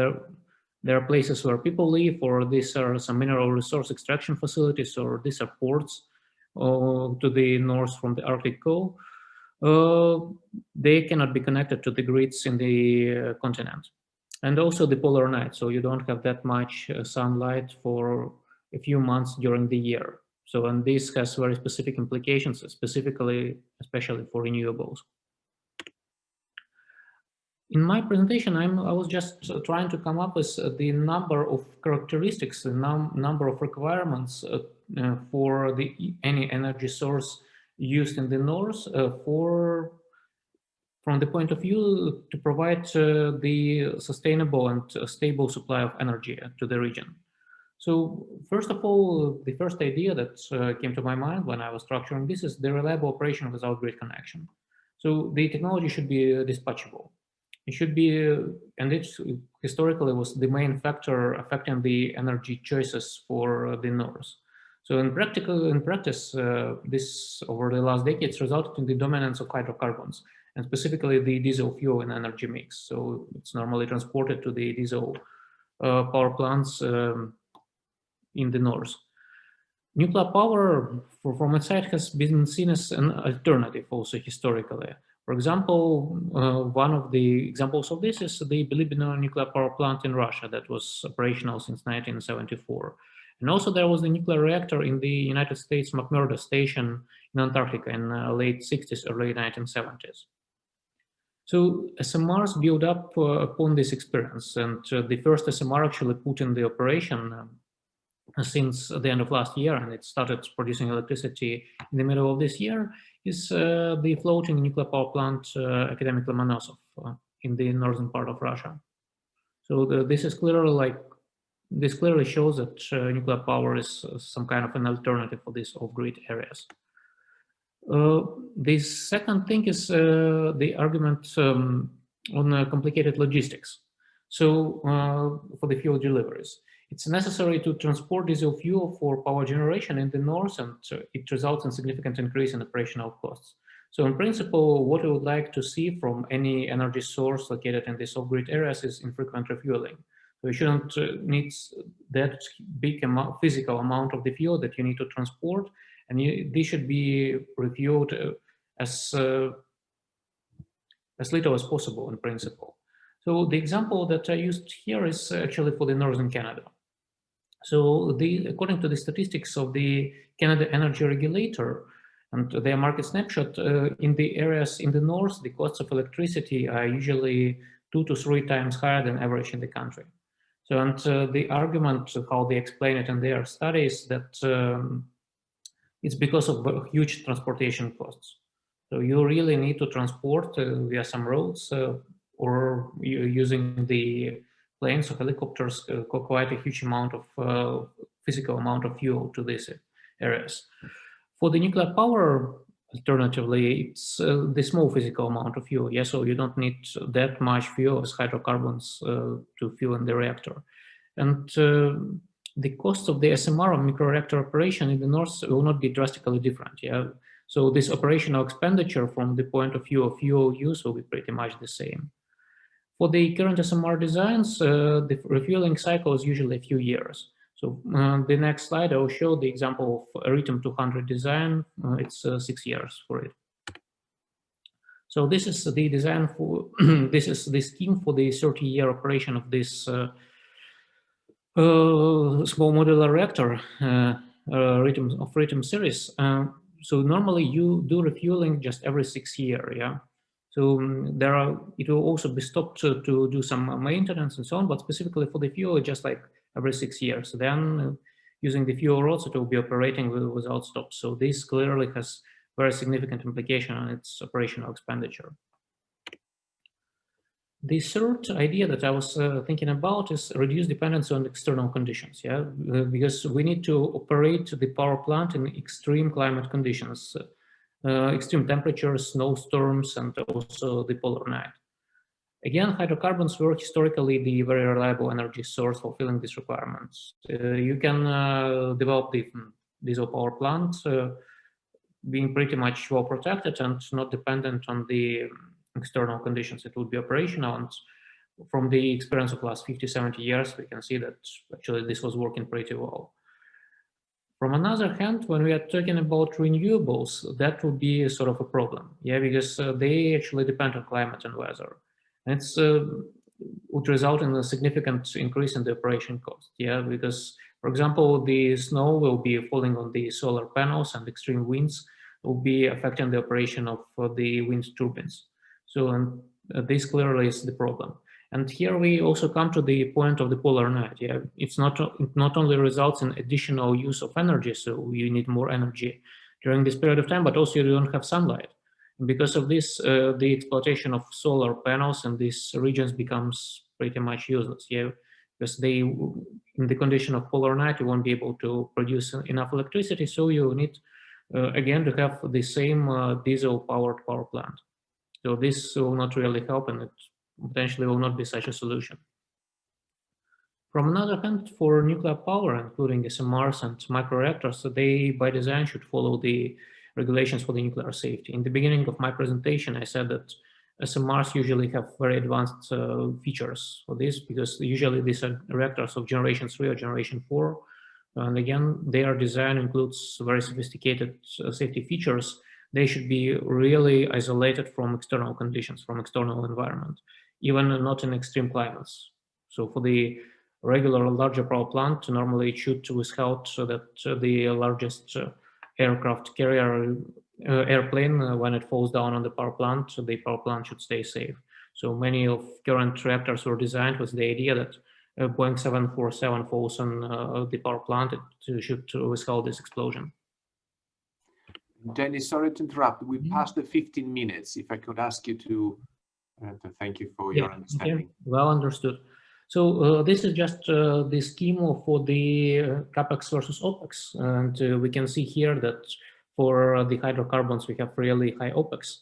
there are places where people live, or these are some mineral resource extraction facilities, or these are ports to the north from the Arctic cold. They cannot be connected to the grids in the continent. And also the polar night, so you don't have that much sunlight for a few months during the year. So, and this has very specific implications, especially for renewables. In my presentation, I was just trying to come up with the number of characteristics, the number of requirements for any energy source used in the north from the point of view to provide the sustainable and stable supply of energy to the region. So first of all, the first idea that came to my mind when I was structuring this is the reliable operation without grid connection. So the technology should be dispatchable. It should be, and it historically was the main factor affecting the energy choices for the north. So in practice, this over the last decades resulted in the dominance of hydrocarbons, and specifically the diesel fuel in energy mix. So it's normally transported to the diesel power plants in the north. Nuclear power, from its side, has been seen as an alternative also historically. For example, one of the examples of this is the Bilibino nuclear power plant in Russia that was operational since 1974. And also there was the nuclear reactor in the United States McMurdo station in Antarctica in late 60s, early 1970s. So SMRs build up upon this experience, and the first SMR actually put in the operation since the end of last year, and it started producing electricity in the middle of this year, is the floating nuclear power plant Academic Lomonosov in the northern part of Russia. So this is clearly this clearly shows that nuclear power is some kind of an alternative for these off-grid areas. The second thing is the argument on complicated logistics. So for the fuel deliveries, it's necessary to transport diesel fuel for power generation in the north, and it results in significant increase in operational costs. So in principle, what we would like to see from any energy source located in these off-grid areas is infrequent refueling. So you shouldn't need that big physical amount of the fuel that you need to transport, and this should be refueled as little as possible in principle. So the example that I used here is actually for the northern Canada. So according to the statistics of the Canada Energy Regulator and their market snapshot, in the areas in the north, the costs of electricity are usually 2 to 3 times higher than average in the country. So, and the argument, how they explain it in their studies, that it's because of huge transportation costs. So you really need to transport via some roads or using the planes or helicopters quite a huge amount of physical amount of fuel to these areas. For the nuclear power, alternatively, it's the small physical amount of fuel. Yeah, so you don't need that much fuel as hydrocarbons to fuel in the reactor. And the cost of the SMR or microreactor operation in the north will not be drastically different. Yeah, so this operational expenditure from the point of view of fuel use will be pretty much the same. For the current SMR designs, the refueling cycle is usually a few years. So the next slide, I will show the example of a Rhythm 200 design. It's 6 years for it. So this is the design for, this is the scheme for the 30-year operation of this small modular reactor Rhythm series. So normally you do refueling just every 6 years, yeah. So it will also be stopped to do some maintenance and so on, but specifically for the fuel, just like every 6 years. Then using the fuel rods, it will be operating without stop. So this clearly has very significant implication on its operational expenditure. The third idea that I was thinking about is reduce dependency on external conditions. Yeah, because we need to operate the power plant in extreme climate conditions, extreme temperatures, snowstorms, and also the polar night. Again, hydrocarbons were historically the very reliable energy source fulfilling these requirements. You can develop the diesel power plant being pretty much well protected and not dependent on the external conditions. It would be operational, and from the experience of last 50, 70 years, we can see that actually this was working pretty well. From another hand, when we are talking about renewables, that would be sort of a problem, yeah, because they actually depend on climate and weather. And it's would result in a significant increase in the operation cost, yeah, because, for example, the snow will be falling on the solar panels and extreme winds will be affecting the operation of the wind turbines. So this clearly is the problem. And here we also come to the point of the polar night. Yeah, it not only results in additional use of energy, so you need more energy during this period of time, but also you don't have sunlight. And because of this, the exploitation of solar panels in these regions becomes pretty much useless. Yeah, because they, in the condition of polar night, you won't be able to produce enough electricity, so you need again to have the same diesel-powered power plant. So this will not really help, and it potentially will not be such a solution. From another hand, for nuclear power, including SMRs and microreactors, they by design should follow the regulations for the nuclear safety. In the beginning of my presentation, I said that SMRs usually have very advanced features for this, because usually these are reactors of generation 3 or generation 4. And again, their design includes very sophisticated safety features. They should be really isolated from external conditions, from external environment, even not in extreme climates. So for the regular larger power plant, normally it should withhold so that the largest aircraft carrier airplane, when it falls down on the power plant should stay safe. So many of current reactors were designed with the idea that Boeing 747 falls on the power plant, it should withhold this explosion. Dennis, sorry to interrupt. We passed the 15 minutes. If I could ask you to thank you for your understanding. Okay. Well understood. So this is just the scheme for the CapEx versus OpEx. And we can see here that for the hydrocarbons, we have really high OpEx,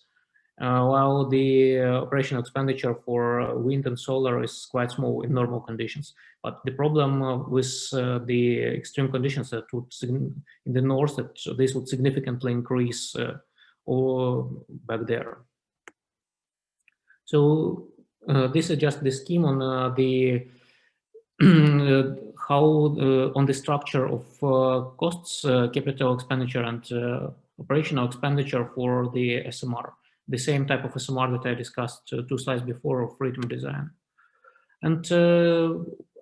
while the operational expenditure for wind and solar is quite small in normal conditions. But the problem with the extreme conditions that would, in the north, that this would significantly increase back there. So this is just the scheme on the how on the structure of costs, capital expenditure, and operational expenditure for the SMR. The same type of SMR that I discussed 2 slides before of rhythm design. And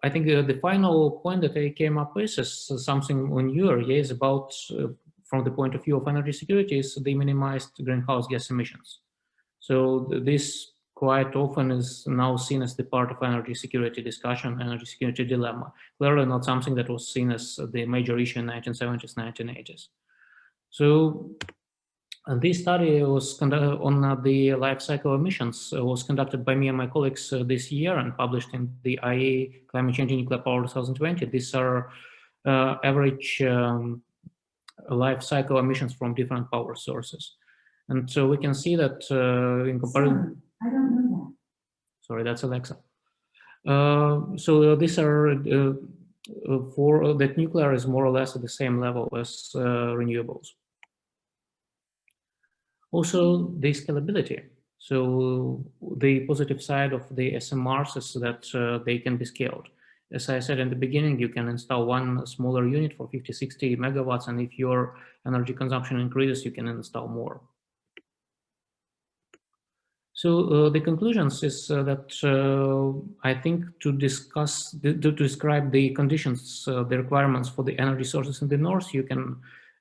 I think the final point that I came up with is something newer, is about, from the point of view of energy security, is the minimized greenhouse gas emissions. So this quite often is now seen as the part of energy security discussion, energy security dilemma. Clearly not something that was seen as the major issue in 1970s, 1980s. So this study was conducted on the life cycle emissions, was conducted by me and my colleagues this year and published in the AIEE Climate Change in Nuclear Power 2020. These are average life cycle emissions from different power sources. And so we can see that in comparison. I don't know that. Sorry, that's Alexa. So these are for that nuclear is more or less at the same level as renewables. Also, the scalability. So the positive side of the SMRs is that they can be scaled. As I said in the beginning, you can install one smaller unit for 50, 60 megawatts, and if your energy consumption increases, you can install more. So the conclusions is that I think to describe the conditions, the requirements for the energy sources in the north, you can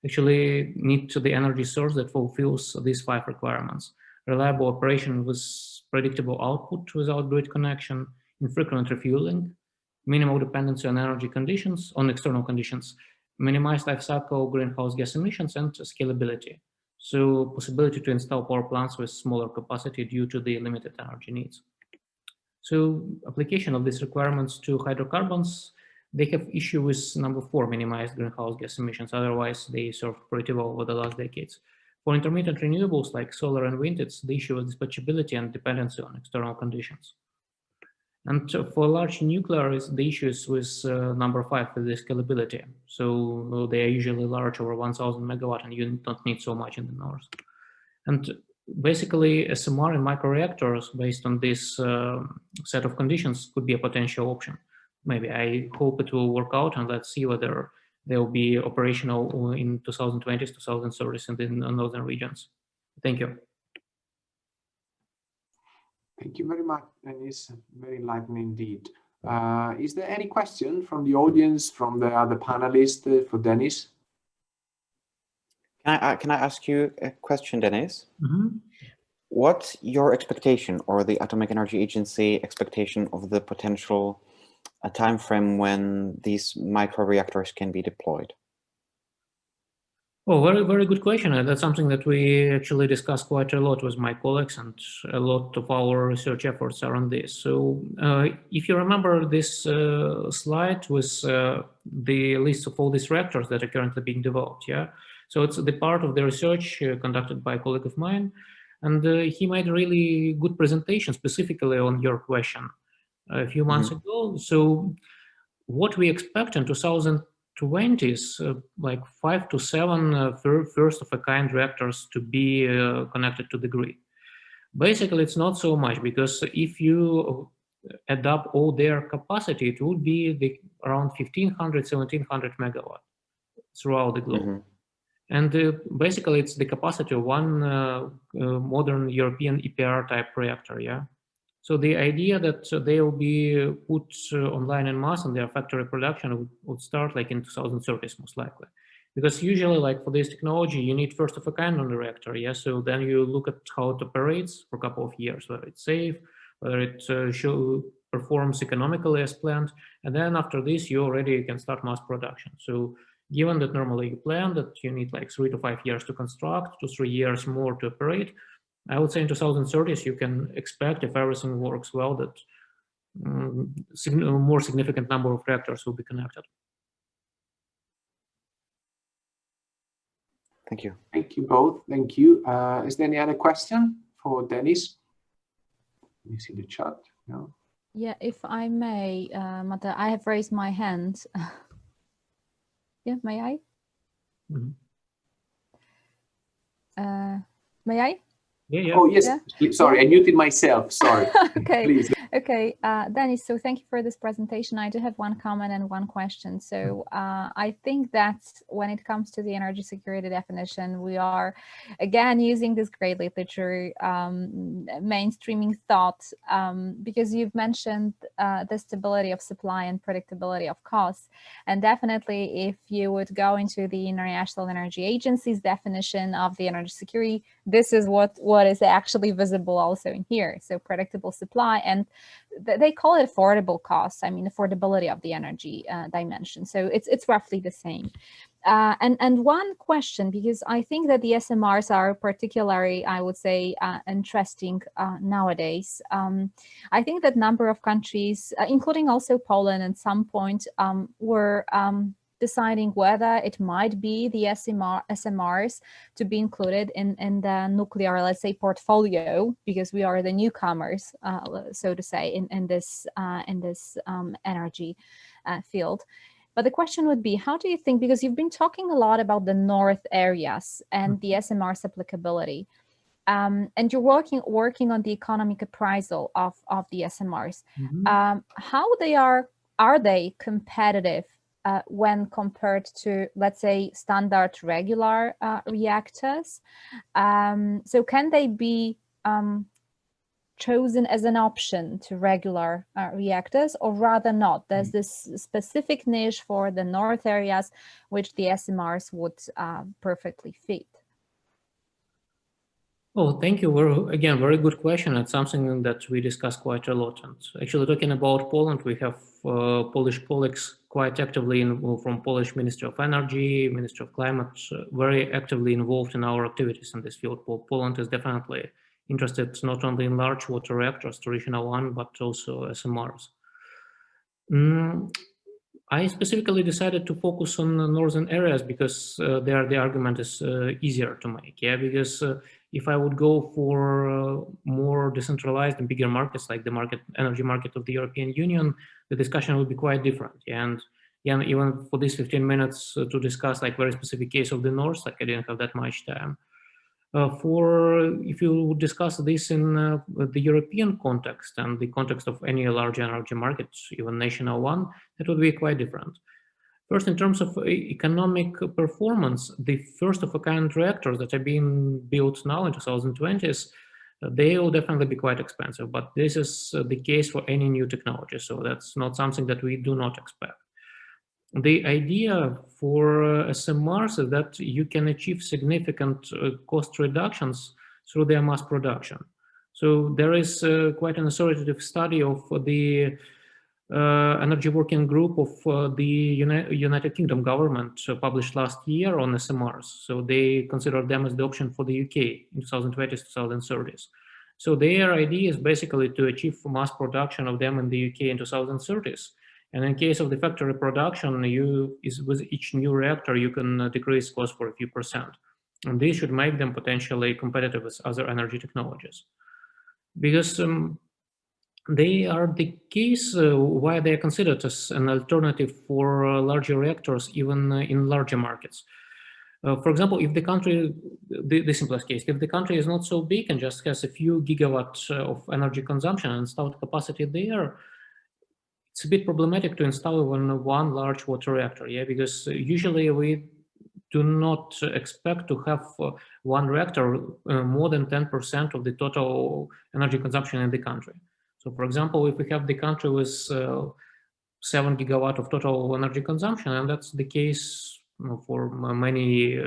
actually need the energy source that fulfills these 5 requirements: reliable operation with predictable output without grid connection, infrequent refueling, minimal dependency on energy conditions, on external conditions, minimized life cycle greenhouse gas emissions, and scalability. So possibility to install power plants with smaller capacity due to the limited energy needs. So application of these requirements to hydrocarbons, they have issue with number 4, minimized greenhouse gas emissions. Otherwise, they served pretty well over the last decades. For intermittent renewables like solar and wind, it's the issue of dispatchability and dependency on external conditions. And for large nuclear, the issue is with number 5, with the scalability. So they are usually large, over 1,000 megawatt, and you don't need so much in the north. And basically, SMR and microreactors, based on this set of conditions, could be a potential option. Maybe I hope it will work out, and let's see whether they will be operational in 2020s, 2030s, and in the northern regions. Thank you. Thank you very much, Dennis. Very enlightening indeed. Is there any question from the audience, from the other panelists for Dennis? Can I ask you a question, Dennis? Mm-hmm. What's your expectation, or the Atomic Energy Agency expectation, of the potential time frame when these microreactors can be deployed? Oh, very, very good question. And that's something that we actually discuss quite a lot with my colleagues, and a lot of our research efforts are on this. So if you remember this slide with the list of all these reactors that are currently being developed, yeah? So it's the part of the research conducted by a colleague of mine, and he made a really good presentation specifically on your question a few months ago. So what we expect in 2020s, like 5 to 7 first-of-a-kind reactors to be connected to the grid. Basically, it's not so much, because if you add up all their capacity, it would be around 1,500, 1,700 megawatt throughout the globe. And basically, it's the capacity of one modern European EPR type reactor, yeah? So the idea that they will be put online in mass and their factory production would start like in 2030s, most likely. Because usually, like for this technology, you need first of a kind on the reactor, yeah? So then you look at how it operates for a couple of years, whether it's safe, whether it performs economically as planned. And then after this, you already can start mass production. So given that normally you plan that you need like 3 to 5 years to construct, 2 to 3 years more to operate, I would say in 2030s, you can expect, if everything works well, that more significant number of reactors will be connected. Thank you. Thank you both. Thank you. Is there any other question for Dennis? Let me see the chat. No. Yeah, if I may, Mate, I have raised my hand. Yeah, may I? May I? Yeah. Oh, yes. Yeah? Sorry, I muted myself. Sorry. Okay. Please. Okay, Dennis, so thank you for this presentation. I do have one comment and one question. So I think that when it comes to the energy security definition, we are, again, using this great literature, mainstreaming thought, because you've mentioned the stability of supply and predictability of costs. And definitely, if you would go into the International Energy Agency's definition of the energy security, this is what is actually visible also in here. So predictable supply, and they call it affordable costs. I mean, affordability of the energy dimension. So it's roughly the same. And one question, because I think that the SMRs are particularly, I would say, interesting nowadays. I think that number of countries, including also Poland at some point, were deciding whether it might be the SMRs to be included in the nuclear, let's say, portfolio, because we are the newcomers, so to say, in this energy field. But the question would be, how do you think, because you've been talking a lot about the north areas and the SMR's applicability, and you're working on the economic appraisal of the SMRs, how are they competitive when compared to, let's say, standard regular reactors? So can they be chosen as an option to regular reactors, or rather not? There's this specific niche for the north areas which the SMRs would perfectly fit. Oh, thank you. Again, very good question. It's something that we discuss quite a lot. And actually, talking about Poland, we have Polish colleagues quite actively from Polish Ministry of Energy, Ministry of Climate, very actively involved in our activities in this field. Poland is definitely interested not only in large water reactors, traditional one, but also SMRs. I specifically decided to focus on the northern areas because there the argument is easier to make. Yeah, because if I would go for more decentralized and bigger markets like the energy market of the European Union, the discussion would be quite different. And yeah, even for these 15 minutes to discuss like very specific case of the north, like I didn't have that much time. If you would discuss this in the European context and the context of any large energy market, even national one, that would be quite different. First, in terms of economic performance, the first of a kind reactors that are being built now in 2020s, they will definitely be quite expensive, but this is the case for any new technology. So that's not something that we do not expect. The idea for SMRs is that you can achieve significant cost reductions through their mass production. So there is quite an authoritative study of the Energy Working Group of the United Kingdom government published last year on SMRs. So they consider them as the option for the UK in 2020s, 2030s. So their idea is basically to achieve mass production of them in the UK in 2030s. And in case of the factory production, with each new reactor, you can decrease cost for a few %. And this should make them potentially competitive with other energy technologies. Because they are the case why they are considered as an alternative for larger reactors, even in larger markets. For example, if the country, the simplest case, if the country is not so big and just has a few gigawatts of energy consumption and installed capacity there, it's a bit problematic to install even one large water reactor, yeah, because usually we do not expect to have one reactor more than 10% of the total energy consumption in the country. So, for example, if we have the country with 7 gigawatt of total energy consumption, and that's the case for many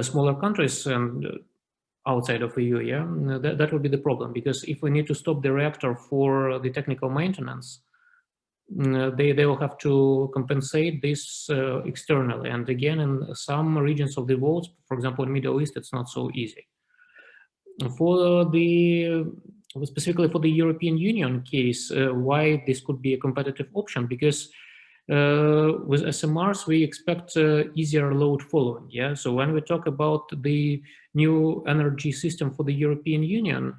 smaller countries and outside of EU, yeah, that would be the problem, because if we need to stop the reactor for the technical maintenance, they will have to compensate this externally. And again, in some regions of the world, for example, in Middle East, it's not so easy. Specifically for the European Union case, why this could be a competitive option? Because with SMRs, we expect easier load following. Yeah. So when we talk about the new energy system for the European Union,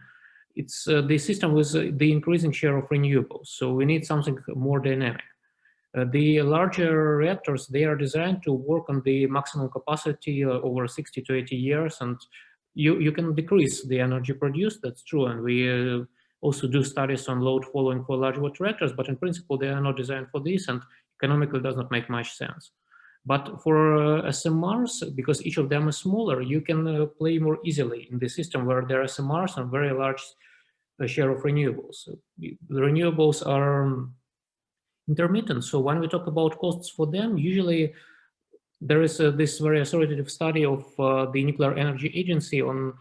it's the system with the increasing share of renewables. So we need something more dynamic. The larger reactors, they are designed to work on the maximum capacity over 60 to 80 years, and you can decrease the energy produced, that's true. And we also do studies on load following for large water reactors, but in principle, they are not designed for this, and economically does not make much sense. But for SMRs, because each of them is smaller, you can play more easily in the system where there are SMRs and very large share of renewables. The renewables are intermittent. So when we talk about costs for them, usually there is this very authoritative study of the Nuclear Energy Agency on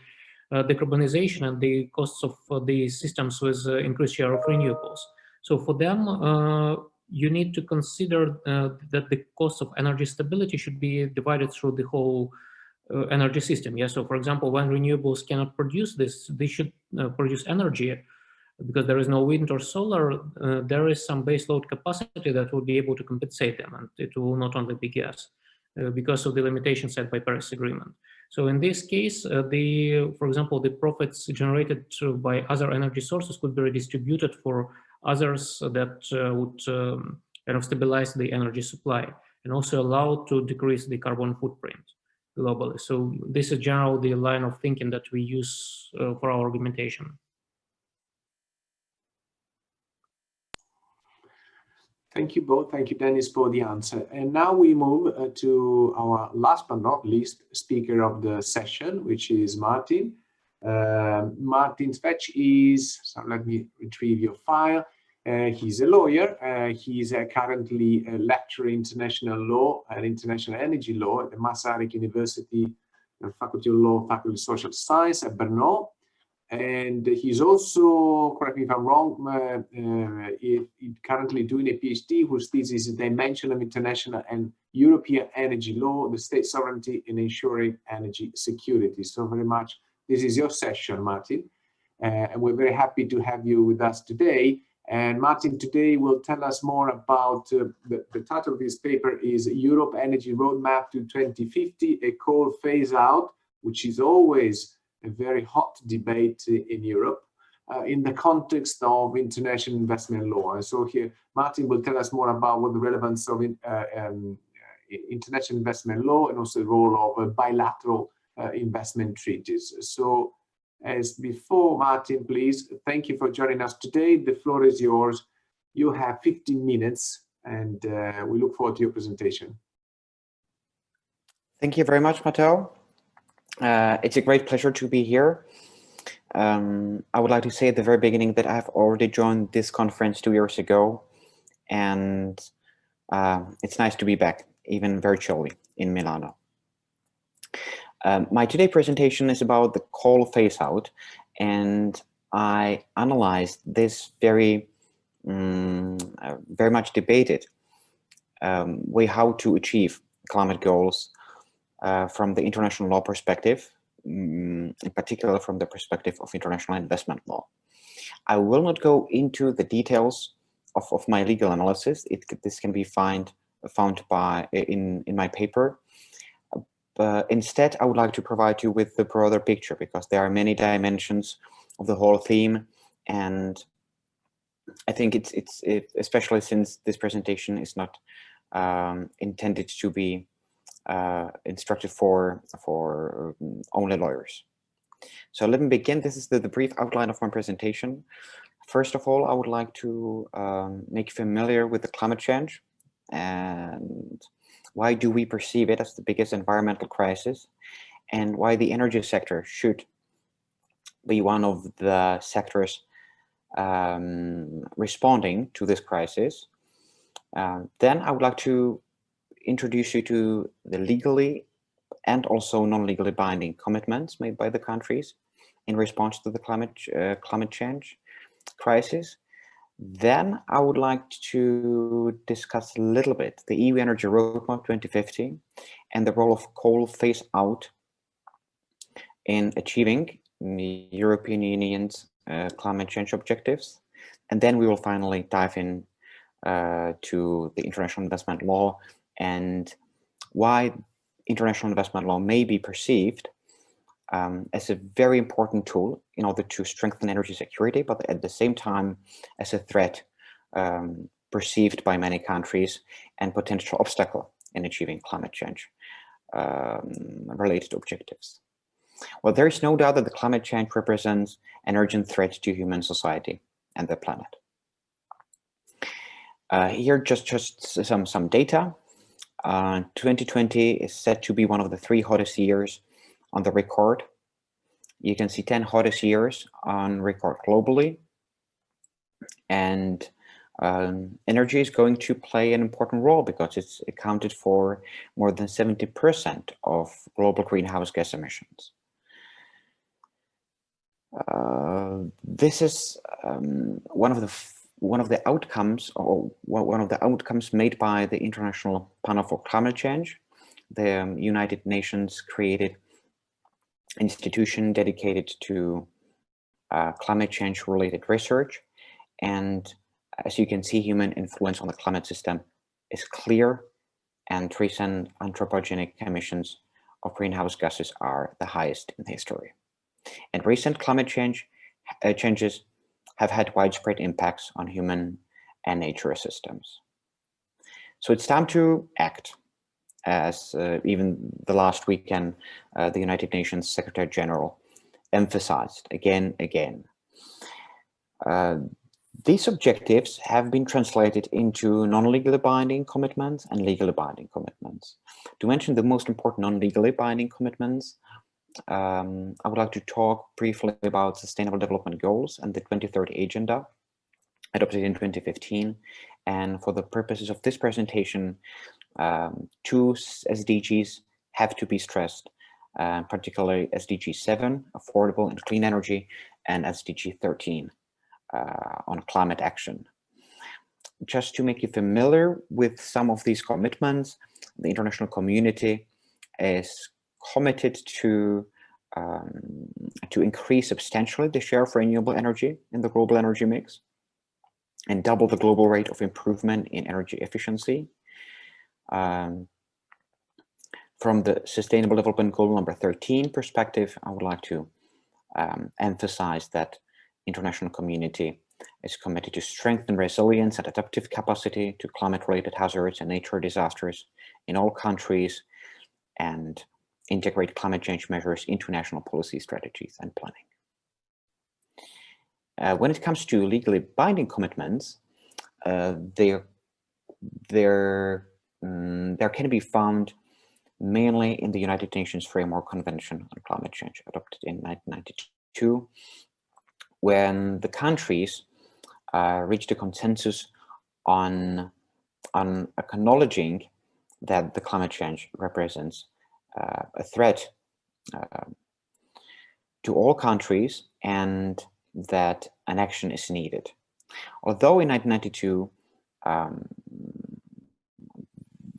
decarbonization and the costs of the systems with increased share of renewables. So for them, you need to consider that the cost of energy stability should be divided through the whole energy system. Yeah. So for example, when renewables cannot produce this, they should produce energy because there is no wind or solar. There is some baseload capacity that will be able to compensate them, and it will not only be gas because of the limitations set by Paris Agreement. So in this case, for example, the profits generated by other energy sources could be redistributed for others that would kind of stabilize the energy supply and also allow to decrease the carbon footprint globally. So this is generally the line of thinking that we use for our argumentation. Thank you both. Thank you, Dennis, for the answer. And now we move to our last but not least speaker of the session, which is Martin. Martin Svech is, so let me retrieve your file. He's a lawyer. He's currently a lecturer in international law and international energy law at the Masaryk University Faculty of Law, Faculty of Social Science at Brno. And he's also, correct me if I'm wrong, currently doing a PhD whose thesis is Dimension of International and European Energy Law, the State Sovereignty in Ensuring Energy Security. So very much, this is your session, Martin. And we're very happy to have you with us today. And Martin today will tell us more about the title of this paper is Europe Energy Roadmap to 2050, a coal phase out, which is always a very hot debate in Europe in the context of international investment law. And so here, Martin will tell us more about what the relevance of international investment law and also the role of bilateral investment treaties. So as before, Martin, please, thank you for joining us today. The floor is yours. You have 15 minutes and we look forward to your presentation. Thank you very much, Matteo. It's a great pleasure to be here. I would like to say at the very beginning that I've already joined this conference 2 years ago, and it's nice to be back, even virtually, in Milano. My today presentation is about the coal phase out, and I analyzed this very much debated way how to achieve climate goals from the international law perspective, in particular from the perspective of international investment law. I will not go into the details of my legal analysis. This can be found in my paper. But instead, I would like to provide you with the broader picture, because there are many dimensions of the whole theme, and I think it's especially since this presentation is not intended to be instructed for only lawyers. So let me begin. This is the brief outline of my presentation. First of all, I would like to make you familiar with the climate change and why do we perceive it as the biggest environmental crisis, and why the energy sector should be one of the sectors responding to this crisis. Then I would like to introduce you to the legally and also non-legally binding commitments made by the countries in response to the climate change crisis. Then I would like to discuss a little bit the EU Energy Roadmap 2050 and the role of coal phase out in achieving the European Union's climate change objectives. And then we will finally dive in to the international investment law and why international investment law may be perceived as a very important tool in order to strengthen energy security, but at the same time as a threat perceived by many countries and potential obstacle in achieving climate change related objectives. Well, there is no doubt that the climate change represents an urgent threat to human society and the planet. Here just some data. 2020 is said to be one of the 3 hottest years on the record. You can see 10 hottest years on record globally, and energy is going to play an important role because it's accounted for more than 70% of global greenhouse gas emissions. This is one of the outcomes, or one of the outcomes made by the International Panel for Climate Change. The United Nations created institution dedicated to climate change related research, and as you can see, human influence on the climate system is clear, and recent anthropogenic emissions of greenhouse gases are the highest in history. And recent climate changes have had widespread impacts on human and nature systems. So it's time to act, as even the last weekend, the United Nations Secretary General emphasized again. These objectives have been translated into non-legally binding commitments and legally binding commitments. To mention the most important non-legally binding commitments, I would like to talk briefly about Sustainable Development Goals and the 2030 Agenda, adopted in 2015. And for the purposes of this presentation, 2 SDGs have to be stressed, particularly SDG 7, affordable and clean energy, and SDG 13, on climate action. Just to make you familiar with some of these commitments, the international community is committed to to increase substantially the share of renewable energy in the global energy mix and double the global rate of improvement in energy efficiency. From the Sustainable Development Goal number 13 perspective, I would like to emphasize that international community is committed to strengthen resilience and adaptive capacity to climate-related hazards and nature disasters in all countries, and integrate climate change measures into national policy strategies and planning. When it comes to legally binding commitments, there can be found mainly in the United Nations Framework Convention on Climate Change, adopted in 1992, when the countries reached a consensus on acknowledging that the climate change represents a threat to all countries and that an action is needed. Although in 1992,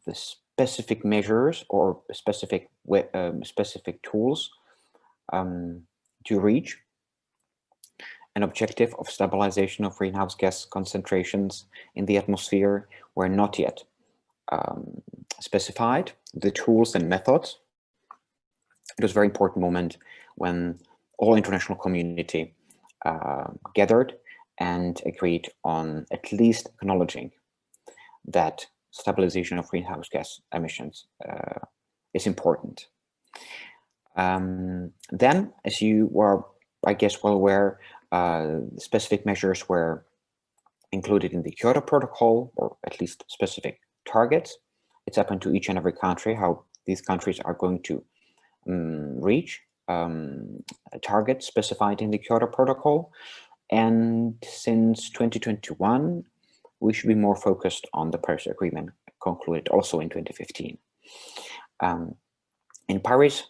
the specific measures or specific tools to reach an objective of stabilization of greenhouse gas concentrations in the atmosphere were not yet specified, the tools and methods. It was a very important moment when all international community gathered and agreed on at least acknowledging that stabilization of greenhouse gas emissions is important. Then, as you were, I guess, well aware, specific measures were included in the Kyoto Protocol, or at least specific targets. It's up to each and every country how these countries are going to reach targets specified in the Kyoto Protocol. And since 2021, we should be more focused on the Paris Agreement concluded also in 2015. In Paris,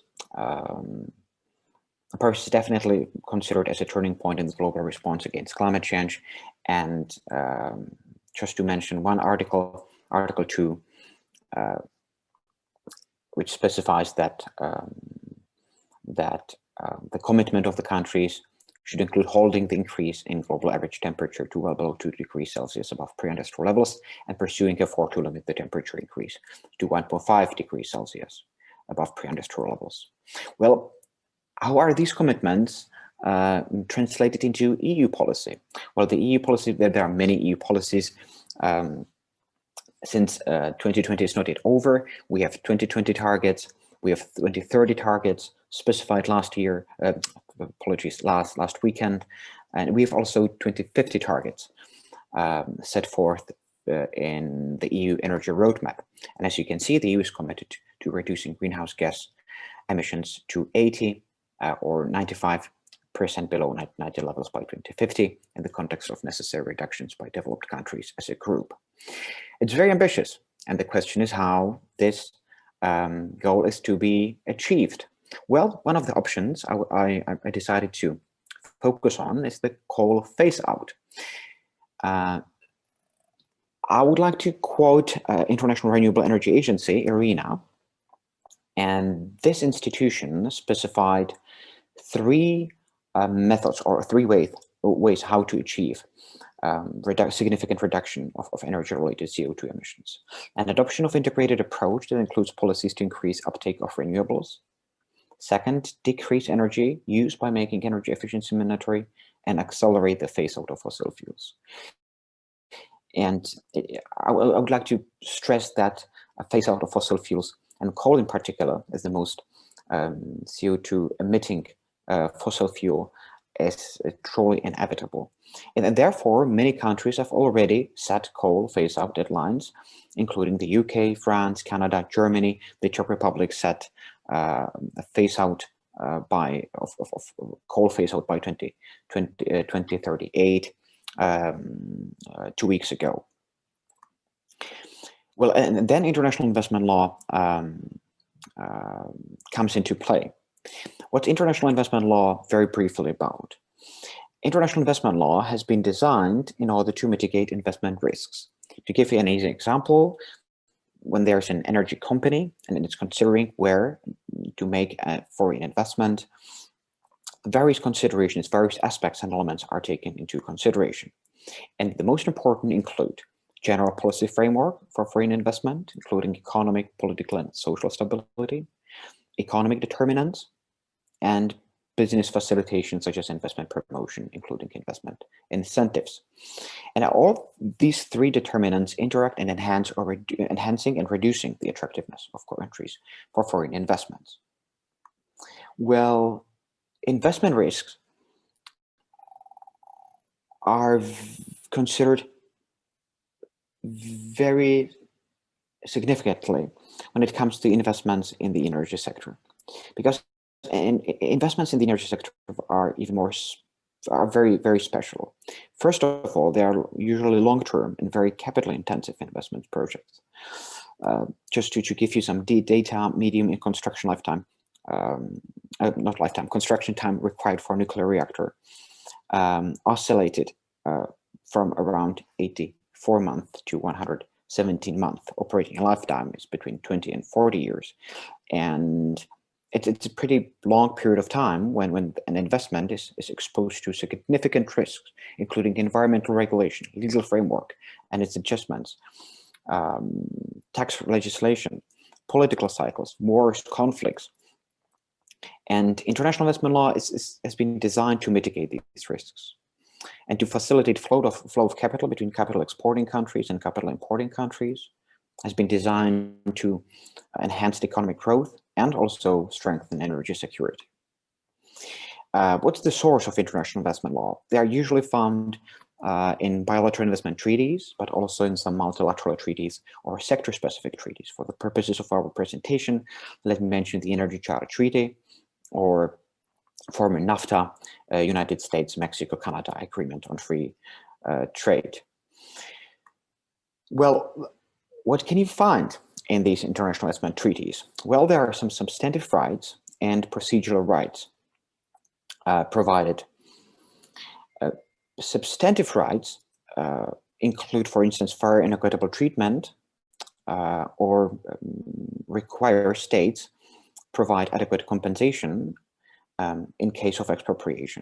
Paris is definitely considered as a turning point in the global response against climate change. And just to mention one article, Article 2, which specifies that the commitment of the countries should include holding the increase in global average temperature to well below 2 degrees Celsius above pre-industrial levels, and pursuing effort to limit the temperature increase to 1.5 degrees Celsius above pre-industrial levels. Well, how are these commitments translated into EU policy? Well, the EU policy, there are many EU policies. Since 2020 is not yet over, we have 2020 targets, we have 2030 targets specified last year, apologies, last weekend, and we have also 2050 targets set forth in the EU Energy Roadmap. And as you can see, the EU is committed to reducing greenhouse gas emissions to 80 or 95% below 1990 levels by 2050 in the context of necessary reductions by developed countries as a group. It's very ambitious, and the question is how this goal is to be achieved. Well, one of the options I decided to focus on is the coal phase out. I would like to quote International Renewable Energy Agency, IRENA, and this institution specified three methods or three ways how to achieve significant reduction of energy-related CO2 emissions. An adoption of integrated approach that includes policies to increase uptake of renewables. Second, decrease energy use by making energy efficiency mandatory and accelerate the phase out of fossil fuels. And I would like to stress that a phase out of fossil fuels, and coal in particular, is the most CO2 emitting fossil fuel, is truly inevitable. And therefore, many countries have already set coal phase out deadlines, including the UK, France, Canada, Germany. The Czech Republic set a phase out of coal phase out by 2038 2 weeks ago. Well, and then international investment law comes into play. What's international investment law very briefly about? International investment law has been designed in order to mitigate investment risks. To give you an easy example, when there's an energy company and it's considering where to make a foreign investment, various considerations, various aspects and elements are taken into consideration. And the most important include general policy framework for foreign investment, including economic, political, and social stability, economic determinants, and business facilitation, such as investment promotion, including investment incentives. And all these three determinants interact and enhancing and reducing the attractiveness of countries for foreign investments. Well, investment risks are considered very significantly when it comes to investments in the energy sector, because investments in the energy sector are very, very special. First of all, they are usually long-term and very capital-intensive investment projects. Just to give you some data, medium in construction lifetime, not lifetime, construction time required for a nuclear reactor oscillated from around 84 months to 117 months. Operating lifetime is between 20 and 40 years. And it's a pretty long period of time when an investment is exposed to significant risks, including environmental regulation, legal framework and its adjustments, tax legislation, political cycles, wars, conflicts. And international investment law has been designed to mitigate these risks and to facilitate flow of capital between capital exporting countries and capital importing countries. Has been designed to enhance the economic growth and also strengthen energy security. What's the source of international investment law? They are usually found in bilateral investment treaties, but also in some multilateral treaties or sector-specific treaties. For the purposes of our presentation, let me mention the Energy Charter Treaty, or former NAFTA, United States-Mexico-Canada Agreement on Free Trade. Well, what can you find in these international investment treaties? Well, there are some substantive rights and procedural rights provided. Substantive rights include, for instance, fair and equitable treatment, or require states provide adequate compensation in case of expropriation.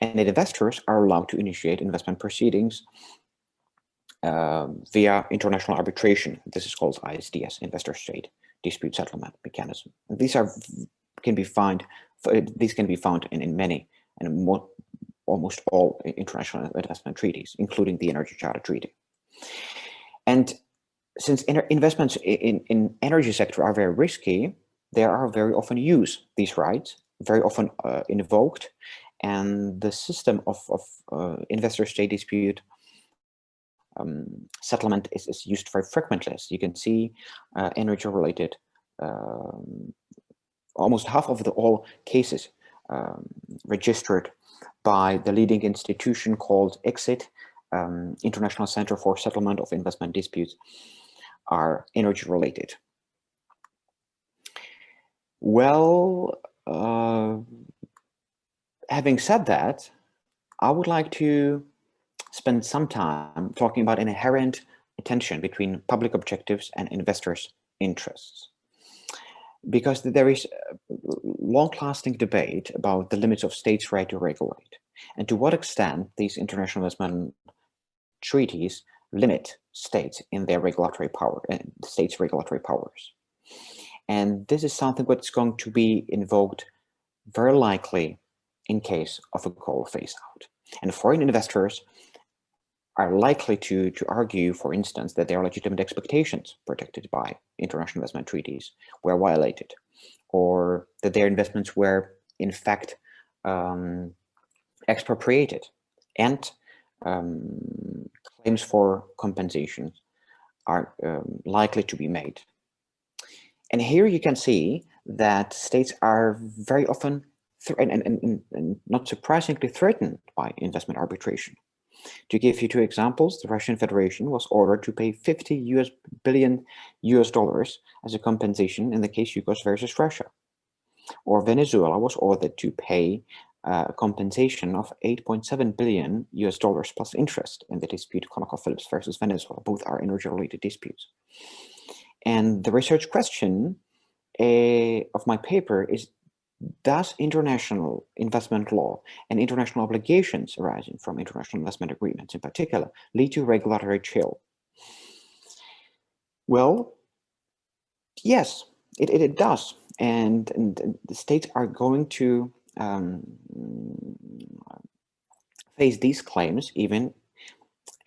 And investors are allowed to initiate investment proceedings via international arbitration. This is called ISDS, Investor State Dispute Settlement Mechanism. And these can be found in many and almost all international investment treaties, including the Energy Charter Treaty. And since investments in energy sector are very risky, they are very often used, these rights, very often invoked, and the system of investor state dispute settlement is used very frequently. As you can see, energy related, almost half of all cases registered by the leading institution called ICSID, International Center for Settlement of Investment Disputes, are energy related. Well, having said that, I would like to spend some time talking about an inherent tension between public objectives and investors' interests. Because there is a long-lasting debate about the limits of states' right to regulate, and to what extent these international investment treaties limit states in their regulatory power, and states' regulatory powers. And this is something that's going to be invoked very likely in case of a coal phase-out. And foreign investors are likely to argue, for instance, that their legitimate expectations protected by international investment treaties were violated, or that their investments were in fact expropriated, and claims for compensation are likely to be made. And here you can see that states are very often, and not surprisingly, threatened by investment arbitration. To give you two examples, the Russian Federation was ordered to pay $50 billion as a compensation in the case Yugos versus Russia. Or Venezuela was ordered to pay a compensation of $8.7 billion plus interest in the dispute ConocoPhillips versus Venezuela. Both are energy-related disputes. And the research question of my paper is, does international investment law and international obligations arising from international investment agreements in particular lead to regulatory chill? Well, yes, it does. And the states are going to face these claims even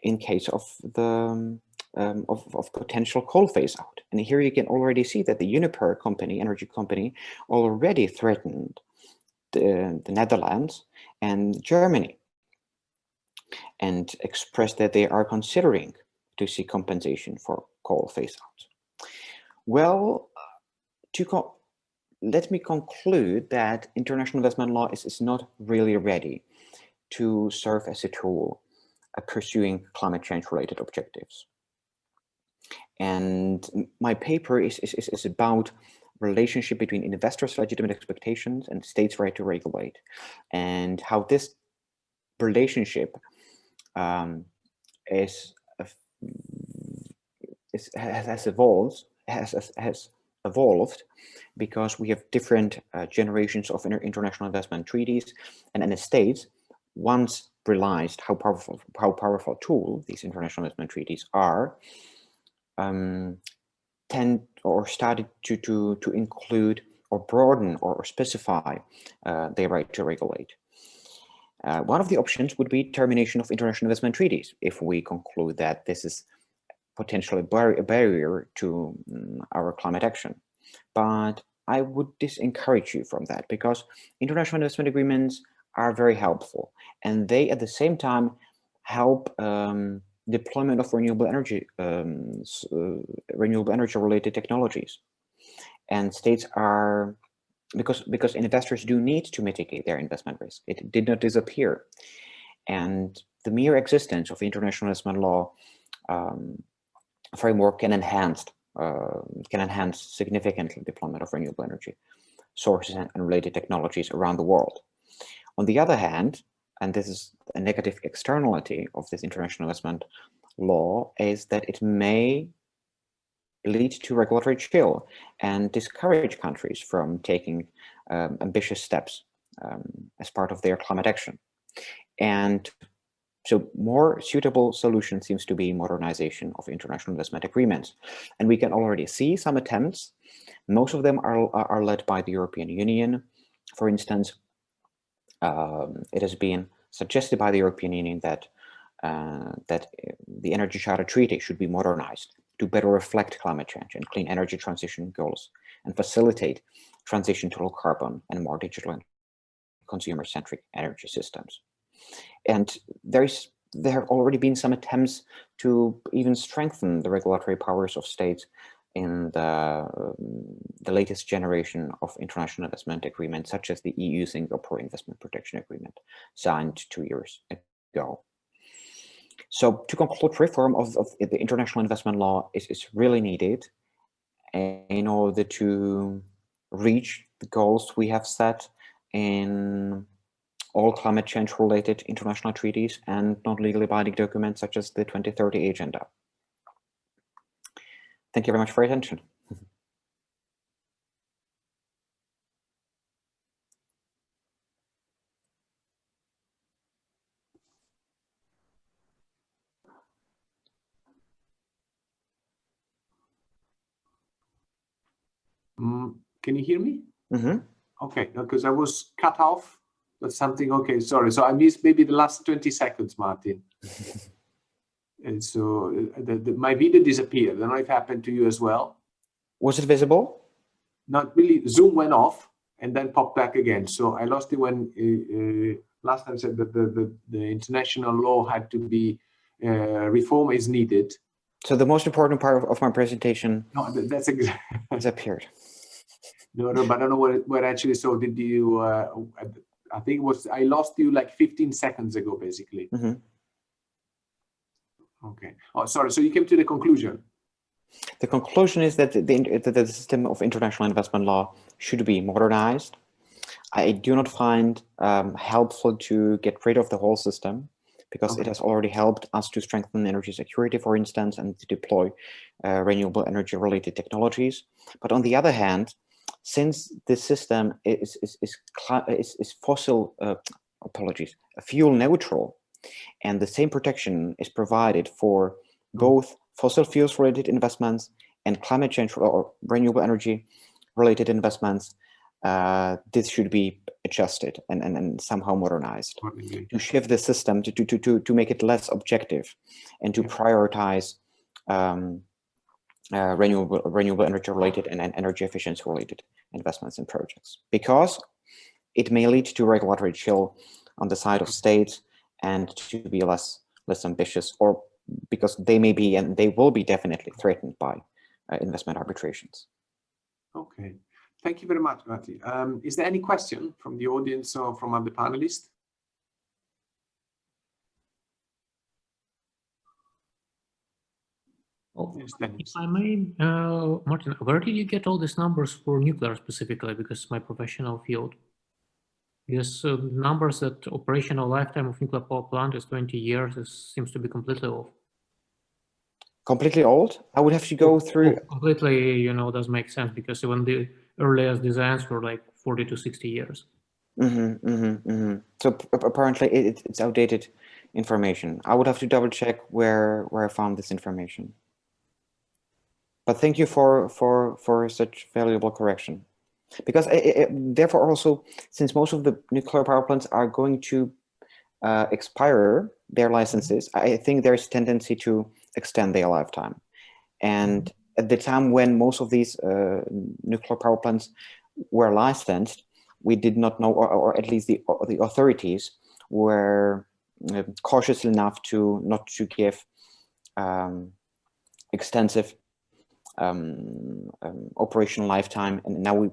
in case of the of potential coal phase out. And here you can already see that the Uniper company, energy company, already threatened the Netherlands and Germany and expressed that they are considering to seek compensation for coal phase out. Well, let me conclude that international investment law is not really ready to serve as a tool pursuing climate change related objectives. And my paper is about relationship between investors' legitimate expectations and states' right to regulate, and how this relationship has evolved because we have different generations of international investment treaties, and in the states, once realized how powerful tool these international investment treaties are, started to include or broaden or specify their right to regulate. One of the options would be termination of international investment treaties if we conclude that this is potentially a barrier to our climate action. But I would discourage you from that, because international investment agreements are very helpful, and they at the same time help deployment of renewable energy related technologies. And states are, because investors do need to mitigate their investment risk. It did not disappear. And the mere existence of international investment law framework can enhance significantly deployment of renewable energy sources and related technologies around the world. On the other hand, and this is a negative externality of this international investment law, is that it may lead to regulatory chill and discourage countries from taking ambitious steps as part of their climate action. And so more suitable solution seems to be modernization of international investment agreements. And we can already see some attempts. Most of them are led by the European Union. For instance, it has been suggested by the European Union that the Energy Charter Treaty should be modernized to better reflect climate change and clean energy transition goals and facilitate transition to low carbon and more digital and consumer-centric energy systems. And there have already been some attempts to even strengthen the regulatory powers of states in the latest generation of international investment agreements, such as the EU-Singapore Investment Protection Agreement, signed 2 years ago. So to conclude, reform of the international investment law is really needed in order to reach the goals we have set in all climate change related international treaties and non-legally binding documents such as the 2030 Agenda. Thank you very much for your attention. Can you hear me? Mm-hmm. Okay, because I was cut off. That's something. Okay, sorry. So I missed maybe the last 20 seconds, Martin. And so my video disappeared. I don't know if it happened to you as well. Was it visible? Not really. Zoom went off and then popped back again. So I lost it when last time I said that the international law had to be reform is needed. So the most important part of my presentation that's exactly disappeared. No, but I don't know what actually. So did you? I think it was. I lost you like 15 seconds ago, basically. Mm-hmm. Okay. Oh, sorry. So you came to the conclusion. The conclusion is that the system of international investment law should be modernized. I do not find helpful to get rid of the whole system, because it has already helped us to strengthen energy security, for instance, and to deploy renewable energy related technologies. But on the other hand, since this system is fuel neutral, and the same protection is provided for both fossil fuels related investments and climate change or renewable energy related investments, this should be adjusted and somehow modernized to shift the system to make it less objective and to prioritize renewable energy related and energy efficiency related investments and projects, because it may lead to regulatory chill on the side of states and to be less ambitious, or because they may be and they will be definitely threatened by investment arbitrations. Okay, thank you very much, Matti. Is there any question from the audience or from other panelists? Oh, Yes, if I may, Martin, where did you get all these numbers for nuclear specifically? Because it's my professional field. Because numbers that operational lifetime of nuclear power plant is 20 years, this seems to be completely off. Completely old? I would have to go through. Completely, you know, does make sense, because even the earliest designs were like 40 to 60 years. So apparently it's outdated information. I would have to double check where I found this information. But thank you for such valuable correction. Because therefore also, since most of the nuclear power plants are going to expire their licenses, I think there's a tendency to extend their lifetime. And at the time when most of these nuclear power plants were licensed, we did not know, or at least the authorities were cautious enough to not to give extensive operational lifetime, and now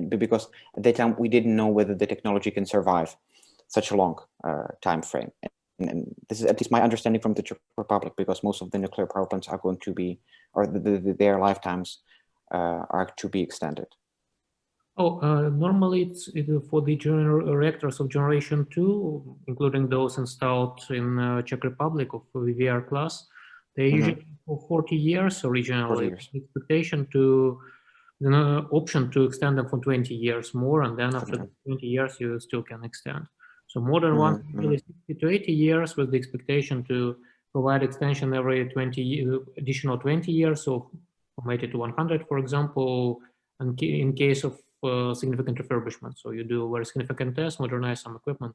because at that time we didn't know whether the technology can survive such a long time frame. And this is at least my understanding from the Czech Republic, because most of the nuclear power plants are going to be, or their lifetimes are to be extended. Oh, normally it's for the reactors of generation 2, including those installed in Czech Republic of VVR class. They usually for 40 years originally. 40 years. Expectation to, you know, option to extend them for 20 years more, and then after 20 years you still can extend. So modern ones really 60 to 80 years, with the expectation to provide extension every additional 20 years, so from 80 to 100, for example, and in case of significant refurbishment. So you do very significant tests, modernize some equipment.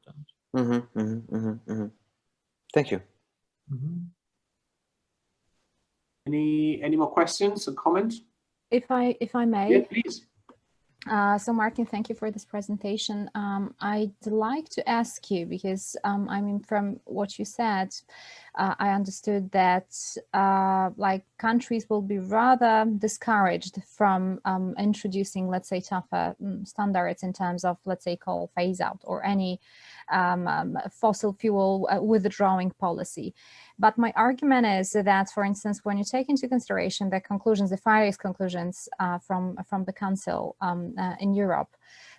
Thank you. Any more questions or comments? If I may. Yeah, please. So Martin, thank you for this presentation. I'd like to ask you, because I mean, from what you said, I understood that like countries will be rather discouraged from introducing, let's say, tougher standards in terms of, let's say, coal phase out or any fossil fuel withdrawing policy. But my argument is that, for instance, when you take into consideration the conclusions, the Friday's conclusions from the Council in Europe,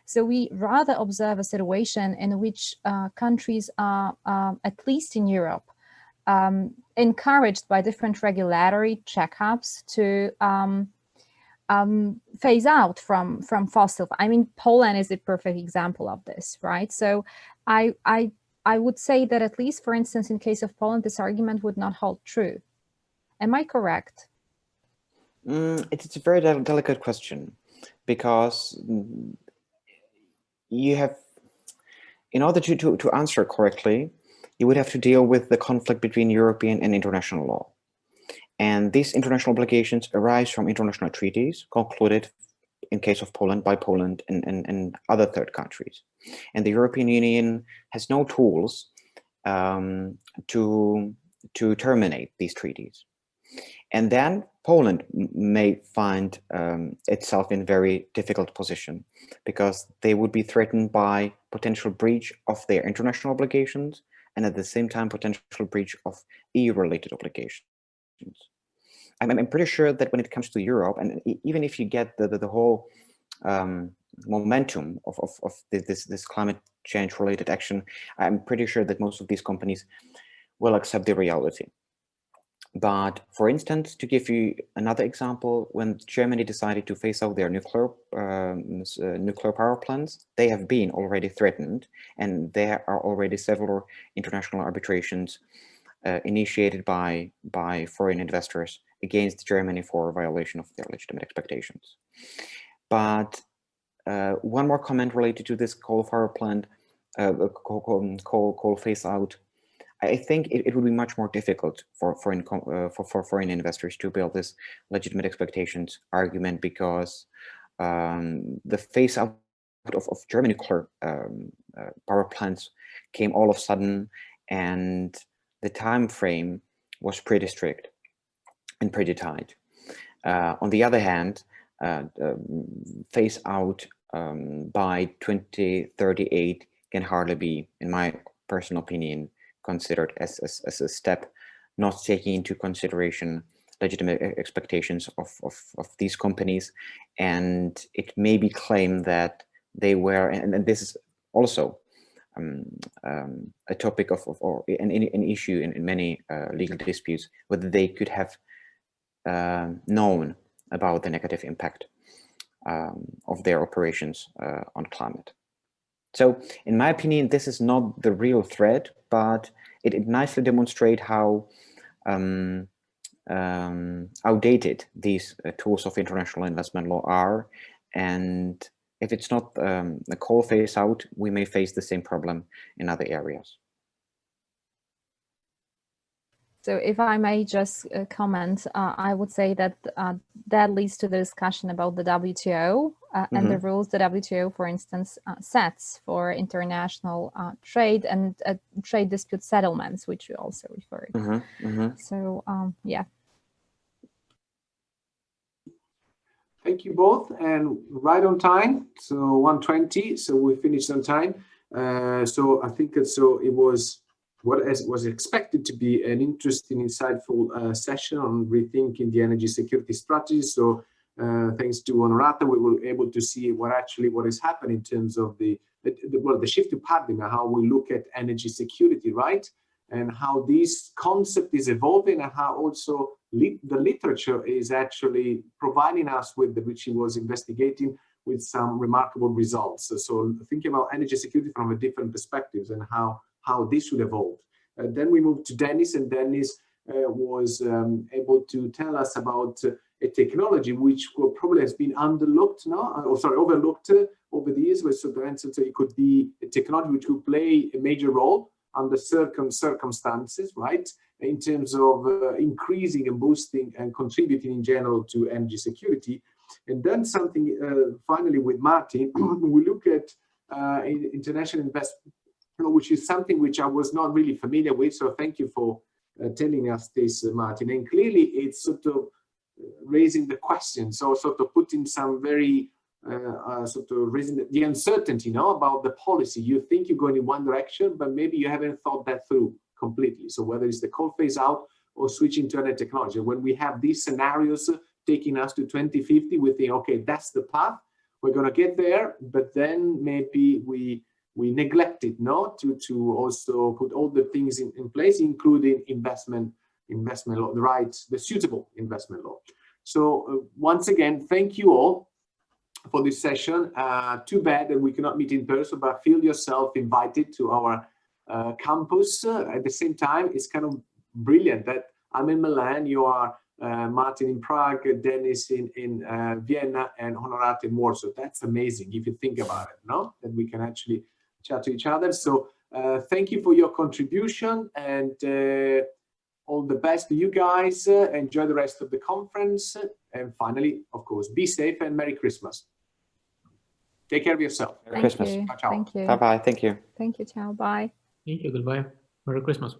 so we rather observe a situation in which countries are, at least in Europe, encouraged by different regulatory checkups to phase out from fossil. I mean, Poland is a perfect example of this, right? So I would say that, at least, for instance, in case of Poland, this argument would not hold true. Am I correct? It's a very delicate question, because you have, in order to answer correctly, you would have to deal with the conflict between European and international law. And these international obligations arise from international treaties concluded, in case of Poland, by Poland and other third countries. And the European Union has no tools to terminate these treaties. And then Poland may find itself in a very difficult position, because they would be threatened by potential breach of their international obligations, and at the same time potential breach of EU-related obligations. I'm pretty sure that when it comes to Europe, and even if you get the whole momentum of this climate change related action, I'm pretty sure that most of these companies will accept the reality. But for instance, to give you another example, when Germany decided to phase out their nuclear power plants, they have been already threatened, and there are already several international arbitrations initiated by foreign investors against Germany for violation of their legitimate expectations. But one more comment related to this coal power plant, coal phase out. I think it would be much more difficult for foreign investors to build this legitimate expectations argument, because the phase out of German nuclear power plants came all of a sudden, and the time frame was pretty strict and pretty tight. On the other hand, phase out by 2038 can hardly be, in my personal opinion, considered as a step not taking into consideration legitimate expectations of these companies. And it may be claimed that they were, and this is also a topic or an issue in many legal disputes, whether they could have known about the negative impact of their operations on climate. So in my opinion, this is not the real threat, but it nicely demonstrates how outdated these tools of international investment law are. And if it's not a coal phase out, we may face the same problem in other areas. So if I may just comment, I would say that that leads to the discussion about the WTO and the rules the WTO, for instance, sets for international trade and trade dispute settlements, which you also referred. So, yeah. Thank you both, and right on time. So 1:20, so we finished on time. So I think it was what was expected to be an interesting, insightful session on rethinking the energy security strategy. So thanks to Honorata, we were able to see what is happening in terms of the shift to paradigm, how we look at energy security, right? And how this concept is evolving, and how also the literature is actually providing us with, which he was investigating, with some remarkable results. So thinking about energy security from a different perspectives and how this should evolve. Then we moved to Dennis, and Dennis was able to tell us about a technology which probably has been overlooked over the years. So it could be a technology which could play a major role under certain circumstances, right? In terms of increasing and boosting and contributing in general to energy security. And then something finally with Martin, we look at international investment, which is something which I was not really familiar with. So thank you for telling us this, Martin. And clearly it's sort of raising the questions, or sort of putting some very raising the uncertainty, about the policy. You think you're going in one direction, but maybe you haven't thought that through completely. So whether it's the coal phase out or switching to other technology, when we have these scenarios taking us to 2050, we think, okay, that's the path, we're going to get there, but then maybe we neglect it, to also put all the things in place, including investment law, the suitable investment law. So once again, thank you all for this session. Too bad that we cannot meet in person, but feel yourself invited to our campus. At the same time, it's kind of brilliant that I'm in Milan, you are Martin in Prague, Dennis in Vienna, and Honorata in Warsaw. That's amazing if you think about it, that we can actually chat to each other. So thank you for your contribution, and all the best to you guys. Enjoy the rest of the conference, and finally, of course, be safe and Merry Christmas. Take care of yourself. Merry Christmas. Thank you. Bye-bye. Thank you. Thank you. Ciao. Bye. Thank you. Goodbye. Merry Christmas.